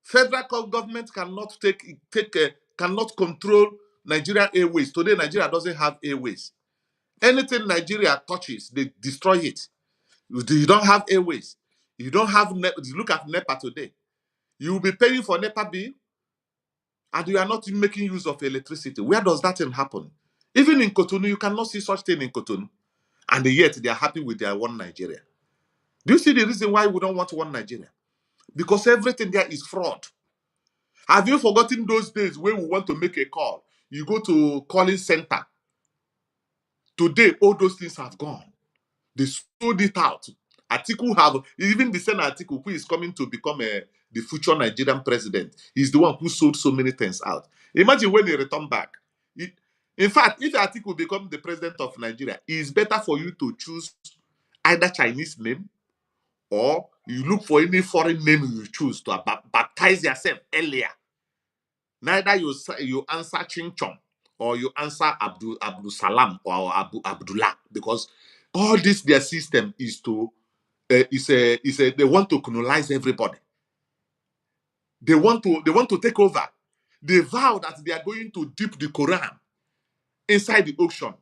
Federal government cannot cannot control Nigeria Airways. Today, Nigeria doesn't have airways. Anything Nigeria touches, they destroy it. You don't have airways. You don't have look at NEPA today. You will be paying for NEPA bill, and you are not making use of electricity. Where does that thing happen? Even in Cotonou, you cannot see such thing in Cotonou. And yet they are happy with their one Nigeria. Do you see the reason why we don't want one Nigeria? Because everything there is fraud. Have you forgotten those days when we want to make a call? You go to calling center. Today, all those things have gone. They sold it out. Atiku have, even the same Atiku who is coming to become the future Nigerian president, is the one who sold so many things out. Imagine when he return back. In fact, if Atiku become the president of Nigeria, it's better for you to choose either Chinese name or you look for any foreign name you choose to baptize yourself earlier. Neither you answer Ching Chong or you answer Abdul Salam or Abdullah, because all this their system is to they want to colonize everybody. They want to take over. They vow that they are going to dip the Quran inside the ocean.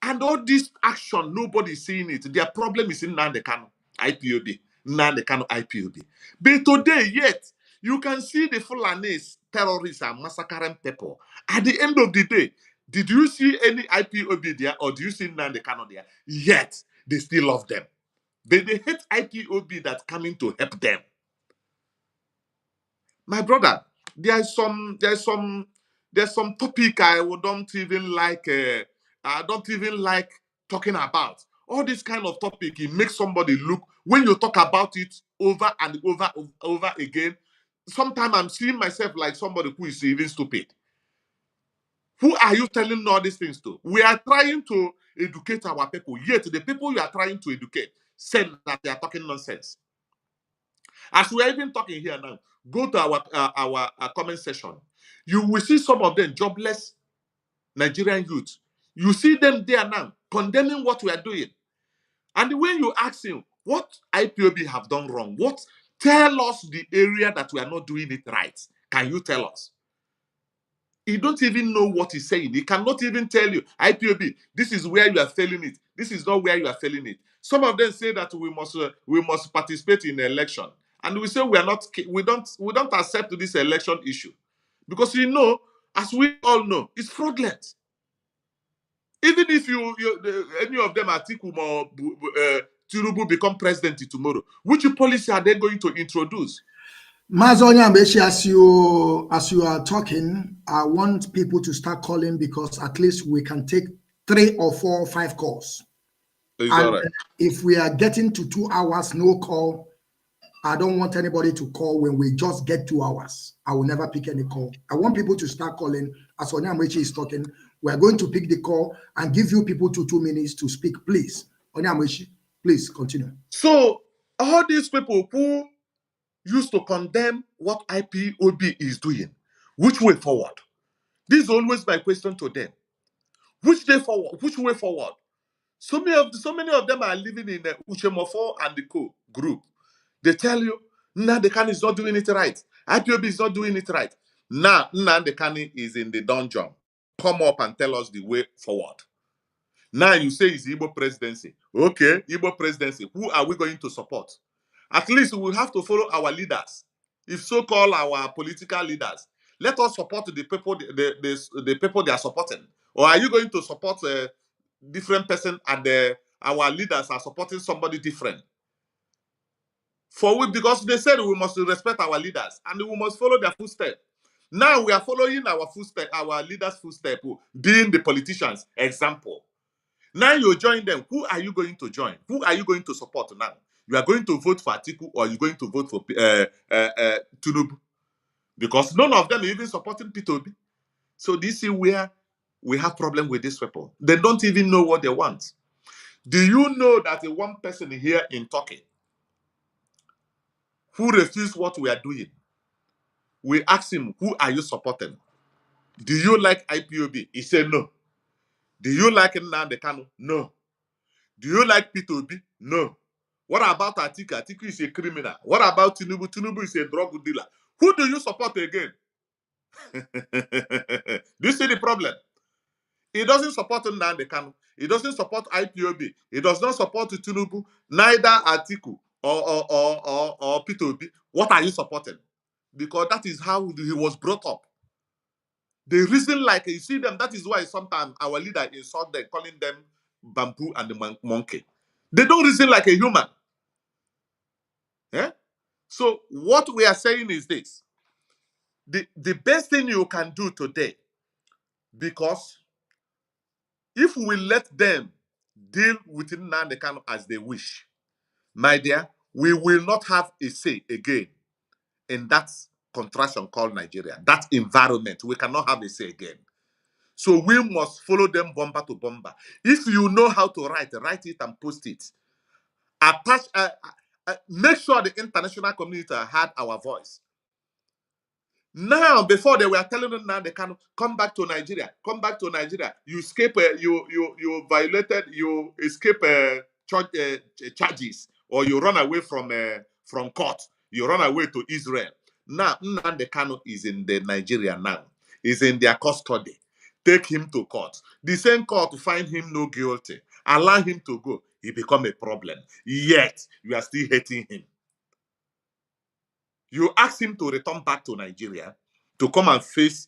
And all this action, nobody is seeing it. Their problem is in Nnamdi Kanu, IPOB. Nnamdi Kanu, IPOB. But today, yet, you can see the Fulanese terrorists are massacring people. At the end of the day, did you see any IPOB there or do you see Nnamdi Kanu there? Yet, they still love them. They hate IPOB that's coming to help them. My brother, there's some topic I don't even like. I don't even like talking about. All this kind of topic, it makes somebody look. When you talk about it over and over again, sometimes I'm seeing myself like somebody who is even stupid. Who are you telling all these things to? We are trying to educate our people, yet the people you are trying to educate say that they are talking nonsense. As we are even talking here now, go to our comment section. You will see some of them jobless Nigerian youth. You see them there now condemning what we are doing. And when you ask him, what IPOB have done wrong? Tell us the area that we are not doing it right. Can you tell us? He don't even know what he's saying. He cannot even tell you, IPOB, this is where you are failing it. This is not where you are failing it. Some of them say that we must participate in the election, and we say we don't accept this election issue, because as we all know, it's fraudulent. Even if any of them, Atiku or Tinubu, become president tomorrow, which policy are they going to introduce? Mazonya Mbeshi, as you are talking, I want people to start calling, because at least we can take 3 or 4 or 5 calls. It's and all right. If we are getting to 2 hours, no call, I don't want anybody to call when we just get 2 hours. I will never pick any call. I want people to start calling. As Onya Mbeshi is talking, we are going to pick the call and give you people 2 minutes to speak, please. Onya Mbeshi, please continue. So all these people who used to condemn what IPOB is doing, which way forward? This is always my question to them. Which way forward? Which way forward? So many of them are living in the Uchemofo and the Co group. They tell you, Nnamdi Kanu is not doing it right. IPOB is not doing it right. Now, Nnamdi Kanu is in the dungeon. Come up and tell us the way forward. Now you say it's Igbo presidency. Okay, Igbo presidency. Who are we going to support? At least we will have to follow our leaders. If so-called our political leaders, let us support the people, the people they are supporting. Or are you going to support a different person, and our leaders are supporting somebody different? Because they said we must respect our leaders and we must follow their footsteps. Now we are following our footsteps, our leaders' footsteps, being the politicians' example. Now you join them. Who are you going to join? Who are you going to support now? You are going to vote for Atiku, or you're going to vote for Tinubu? Because none of them are even supporting P2B. So this is where we have problem with these people. They don't even know what they want. Do you know that one person here in Turkey who refused what we are doing, we asked him, who are you supporting? Do you like IPOB? He said no. Do you like Nnamdi Kanu? No. Do you like P2B? No. What about Atiku? Atiku is a criminal. What about Tinubu? Tinubu is a drug dealer. Who do you support again? Do you see the problem? He doesn't support Nnamdi Kanu. He doesn't support IPOB. He does not support Tinubu, neither Atiku or P2B. What are you supporting? Because that is how he was brought up. They reason like, you see them, that is why sometimes our leader insult them, calling them bamboo and the monkey. They don't reason like a human. Yeah? So what we are saying is this. The best thing you can do today, because if we let them deal with Nnamdi Kanu as they wish, my dear, we will not have a say again in that contraction called Nigeria. That environment, we cannot have a say again. So we must follow them bomber to bomber. If you know how to write it and post it. Attach, make sure the international community had our voice. Now, before they were telling them now they can come back to Nigeria. Come back to Nigeria. You escape. You violated. You escape charges, or you run away from court. You run away to Israel. Now, Nnamdi Kanu is in the Nigeria now. Is in their custody. Take him to court. The same court to find him no guilty. Allow him to go. He become a problem. Yet you are still hating him. You ask him to return back to Nigeria to come and face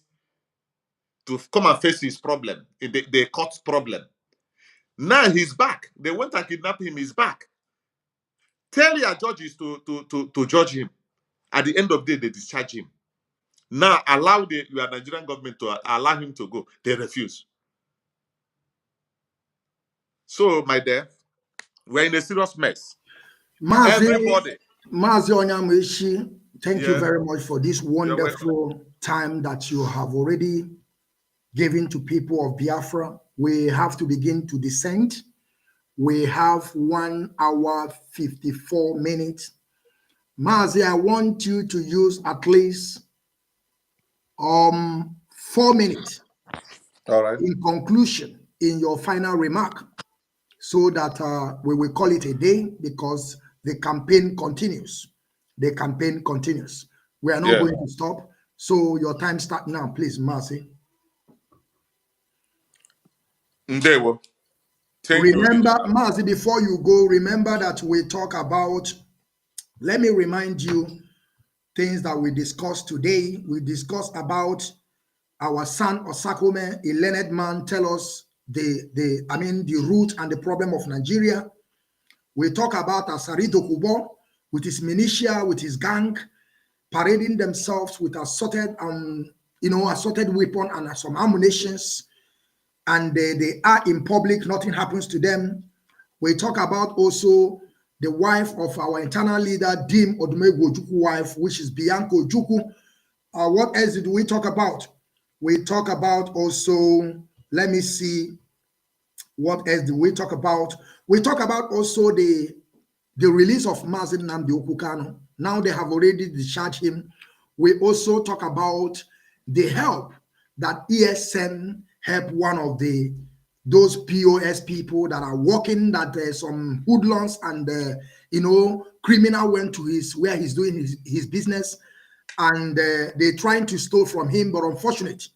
his problem, the court problem. Now he's back. They went and kidnapped him. He's back. Tell your judges to judge him. At the end of the day, they discharge him. Now allow your Nigerian government to allow him to go. They refuse. So, my dear, we're in a serious mess. Everybody. Mazi Onya Mbeshi, thank you very much for this wonderful time that you have already given to people of Biafra. We have to begin to descend. We have 1 hour, 54 minutes. Mazi, I want you to use at least 4 minutes. All right. In conclusion, in your final remark, so that we will call it a day, because the campaign continues. The campaign continues. We are not going to stop. So your time starts now, please, Mazi. Ndewo. Thank you. Remember, Mazi, before you go, remember that we talk about, let me remind you things that we discussed today. We discussed about our son Osakome, a learned man, tell us the root and the problem of Nigeria. We talk about Asarito Kubo with his militia, with his gang, parading themselves with assorted weapon and some ammunitions, and they are in public, nothing happens to them. We talk about also the wife of our internal leader, Dim Odumegwu Ojukwu wife, which is Bianca Ojukwu. What else did we talk about? We talk about also, let me see, what else did we talk about? We talk about also the release of Mazi Nnamdi Kanu. Now they have already discharged him. We also talk about the help that ESN helped one of those POS people that are working, that some hoodlums and criminal went to where he's doing his business, and they're trying to steal from him, but unfortunately,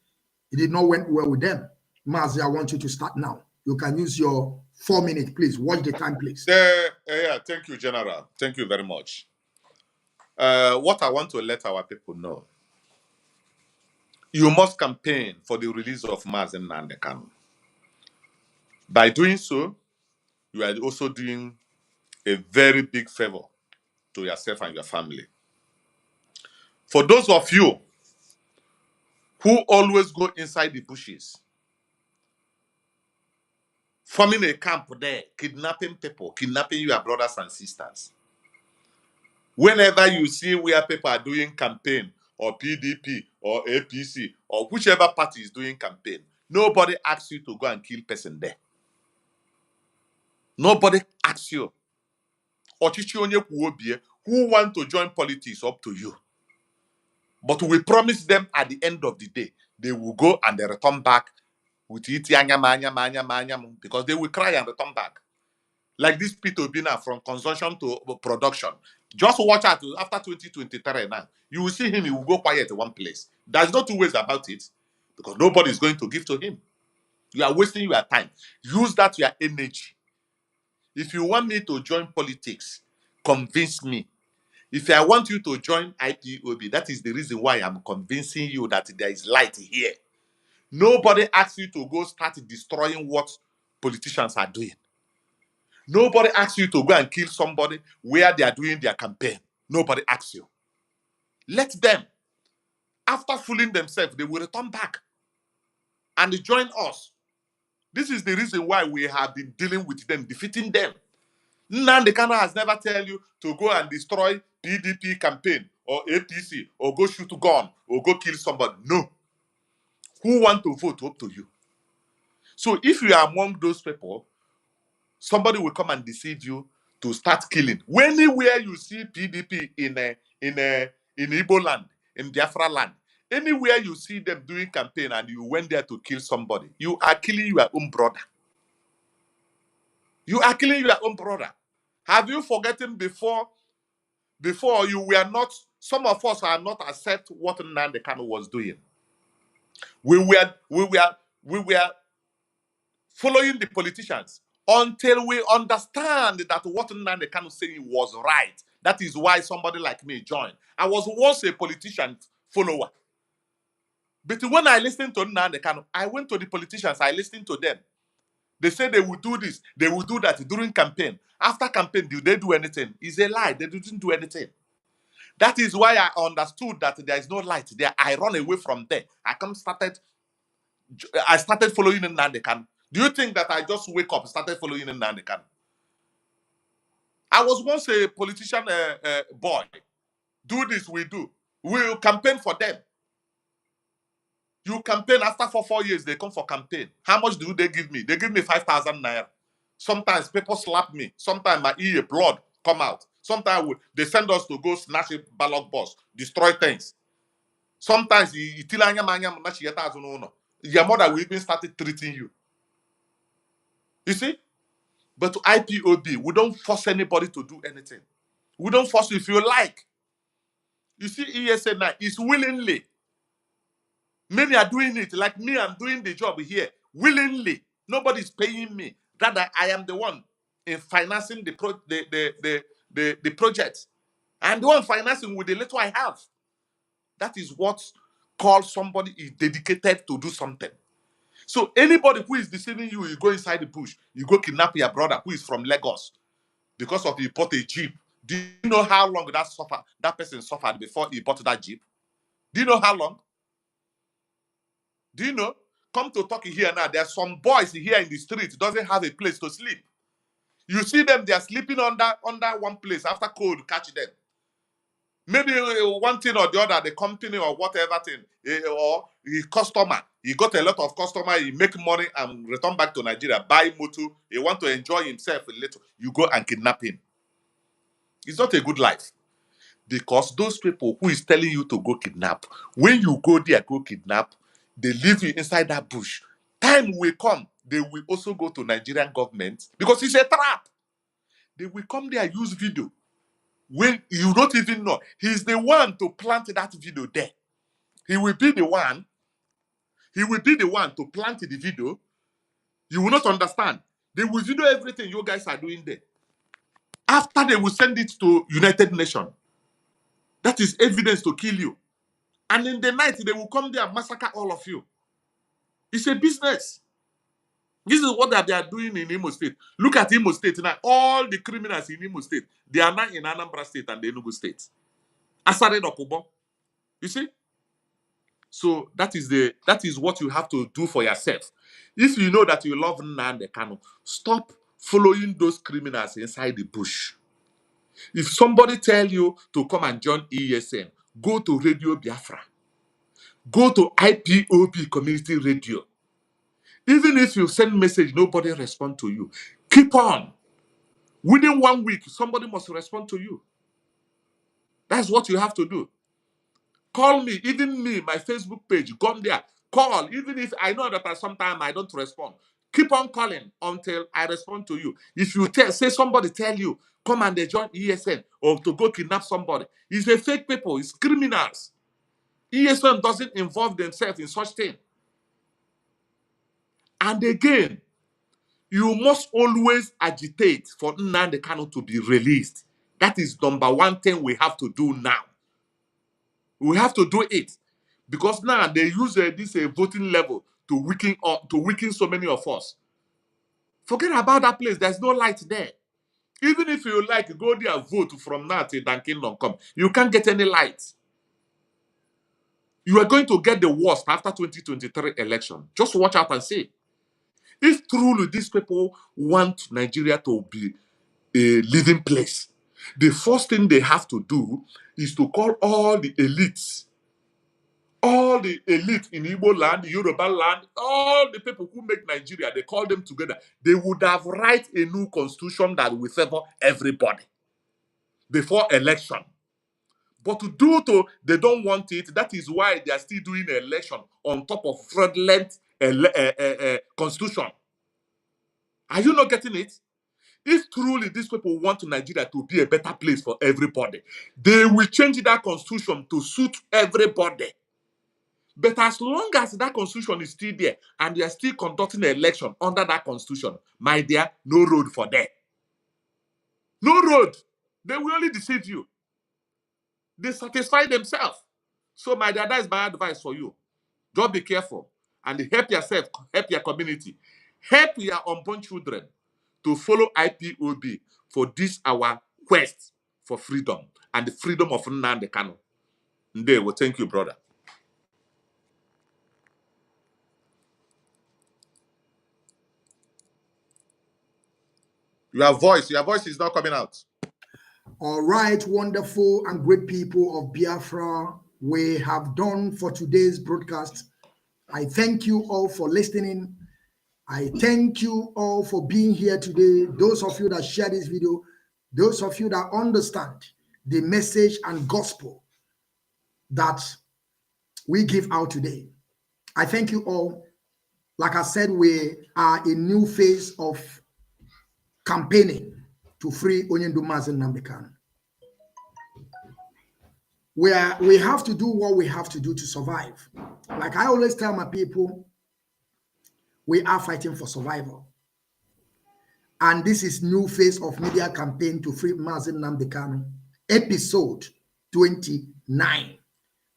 it did not went well with them. Mazi, I want you to start now. You can use your 4 minutes, please. Watch the time, please. Yeah, thank you, General. Thank you very much. What I want to let our people know, you must campaign for the release of Mazi Nnamdi Kanu. By doing so, you are also doing a very big favor to yourself and your family. For those of you who always go inside the bushes, forming a camp there, kidnapping people, kidnapping your brothers and sisters. Whenever you see where people are doing campaign, or PDP, or APC, or whichever party is doing campaign, nobody asks you to go and kill person there. Nobody asks you. Who want to join politics, up to you. But we promise them at the end of the day, they will go and they return back with it, because they will cry and return back. Like this Peter Obina, from consumption to production. Just watch out after 2023 now. You will see him, he will go quiet in one place. There's no two ways about it, because nobody is going to give to him. You are wasting your time. Use that your energy. If you want me to join politics, convince me. If I want you to join IPOB, that is the reason why I'm convincing you that there is light here. Nobody asks you to go start destroying what politicians are doing. Nobody asks you to go and kill somebody where they are doing their campaign. Nobody asks you. Let them. After fooling themselves, they will return back and join us. This is the reason why we have been dealing with them, defeating them. Nnamdi Kanu has never tell you to go and destroy PDP campaign or APC or go shoot a gun or go kill somebody. No. Who want to vote up to you? So if you are among those people, somebody will come and deceive you to start killing. Anywhere you see PDP in Igbo land, in Biafra land, anywhere you see them doing campaign and you went there to kill somebody, you are killing your own brother. You are killing your own brother. Have you forgotten before you were not, some of us are not accept what Nnamdi Kanu was doing. We were following the politicians until we understand that what Nnamdi Kanu saying was right. That is why somebody like me joined. I was once a politician follower. But when I listened to Nnamdi Kanu, I went to the politicians, I listened to them. They said they would do this, they would do that during campaign. After campaign, did they do anything? It's a lie. They didn't do anything. That is why I understood that there is no light there. I run away from there. I started following Nnamdi Kanu. Do you think that I just wake up and started following Nnamdi Kanu? I was once a politician boy. Do this, we do. We'll campaign for them. You campaign after 4 years, they come for campaign. How much do they give me? They give me 5,000 naira. Sometimes people slap me. Sometimes my ear blood come out. Sometimes they send us to go snatch a ballot box, destroy things. Sometimes your mother will even start treating you. You see? But to IPOB, we don't force anybody to do anything. We don't force you if you like. You see, ESA now is willingly. Many are doing it. Like me, I'm doing the job here willingly. Nobody's paying me. Rather, I am the one in financing the project. I'm the one financing with the little I have. That is what calls somebody is dedicated to do something. So anybody who is deceiving you, you go inside the bush, you go kidnap your brother who is from Lagos because of he bought a jeep. Do you know how long that person suffered before he bought that jeep? Do you know how long? Do you know? Come to talk here now. There are some boys here in the street doesn't have a place to sleep. You see them, they are sleeping under one place after cold catch them. Maybe one thing or the other, the company or whatever thing, or the customer, he got a lot of customer, he make money and return back to Nigeria, buy motor, he want to enjoy himself a little. You go and kidnap him. It's not a good life. Because those people who is telling you to go kidnap, when you go there, go kidnap, they leave you inside that bush. Time will come, they will also go to Nigerian government because it's a trap. They will come there, use video. When you don't even know, he's the one to plant that video there. He will be the one to plant the video. You will not understand. They will video everything you guys are doing there. After they will send it to United Nations. That is evidence to kill you. And in the night, they will come there and massacre all of you. It's a business. This is what they are doing in Imo State. Look at Imo State now. All the criminals in Imo State, they are now in Anambra State and the Enugu State. Asare Dokubo. You see? So that is what you have to do for yourself. If you know that you love Nnamdi Kanu, stop following those criminals inside the bush. If somebody tell you to come and join ESN, go to Radio Biafra. Go to IPOB Community Radio. Even if you send message, nobody respond to you. Keep on. Within 1 week, somebody must respond to you. That's what you have to do. Call me, even me, my Facebook page, come there. Call, even if I know that sometimes I don't respond. Keep on calling until I respond to you. If you say somebody tell you, come and they join ESN or to go kidnap somebody, it's a fake people, it's criminals. ESN doesn't involve themselves in such thing. And again, you must always agitate for Nnamdi Kanu to be released. That is number one thing we have to do now. We have to do it. Because now they use this voting level to weaken so many of us. Forget about that place. There's no light there. Even if you like, go there, vote from now till Dan Kingdom come. You can't get any light. You are going to get the worst after 2023 election. Just watch out and see. If truly these people want Nigeria to be a living place, the first thing they have to do is to call all the elites, all the elite in Igbo land, Yoruba land, all the people who make Nigeria, they call them together. They would have write a new constitution that will favor everybody before election. But they don't want it. That is why they are still doing an election on top of fraudulent constitution. Are you not getting it? If truly these people want Nigeria to be a better place for everybody, they will change that constitution to suit everybody. But as long as that constitution is still there and they are still conducting an election under that constitution, my dear, no road for them. No road. They will only deceive you. They satisfy themselves. So, my dear, that is my advice for you. Just be careful and help yourself, help your community, help your unborn children to follow IPOB for this our quest for freedom and the freedom of Nnamdi Kanu. Well, thank you, brother. Your voice is not coming out. All right, wonderful and great people of Biafra, we have done for today's broadcast. I thank you all for listening. I thank you all for being here today. Those of you that share this video, those of you that understand the message and gospel that we give out today. I thank you all. Like I said, we are a new phase of campaigning to free Mazi and Nnamdi Kanu. We have to do what we have to do to survive. Like I always tell my people, We are fighting for survival. And this is new phase of media campaign to free Mazi Nnamdi Kanu, episode 29.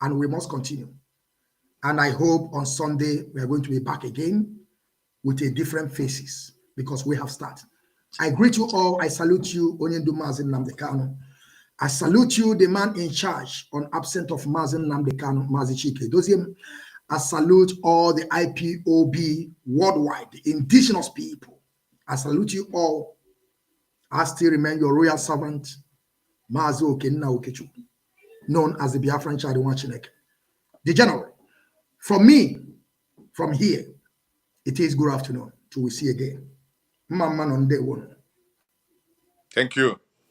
And we must continue. And I hope on Sunday we are going to be back again with a different faces because we have started. I greet you all. I salute you, Onyendu Mazi Nnamdi Kanu. I salute you, the man in charge on absent of Mazi Nnamdi Kanu, Mazi Chike Doziem. I salute all the IPOB worldwide, the indigenous people. I salute you all. I still remain your royal servant, Mazi Okenna Okechu, known as the Biafran Child Chineke, the general. From me, from here, it is good afternoon till we see again. Mama on day one. Thank you.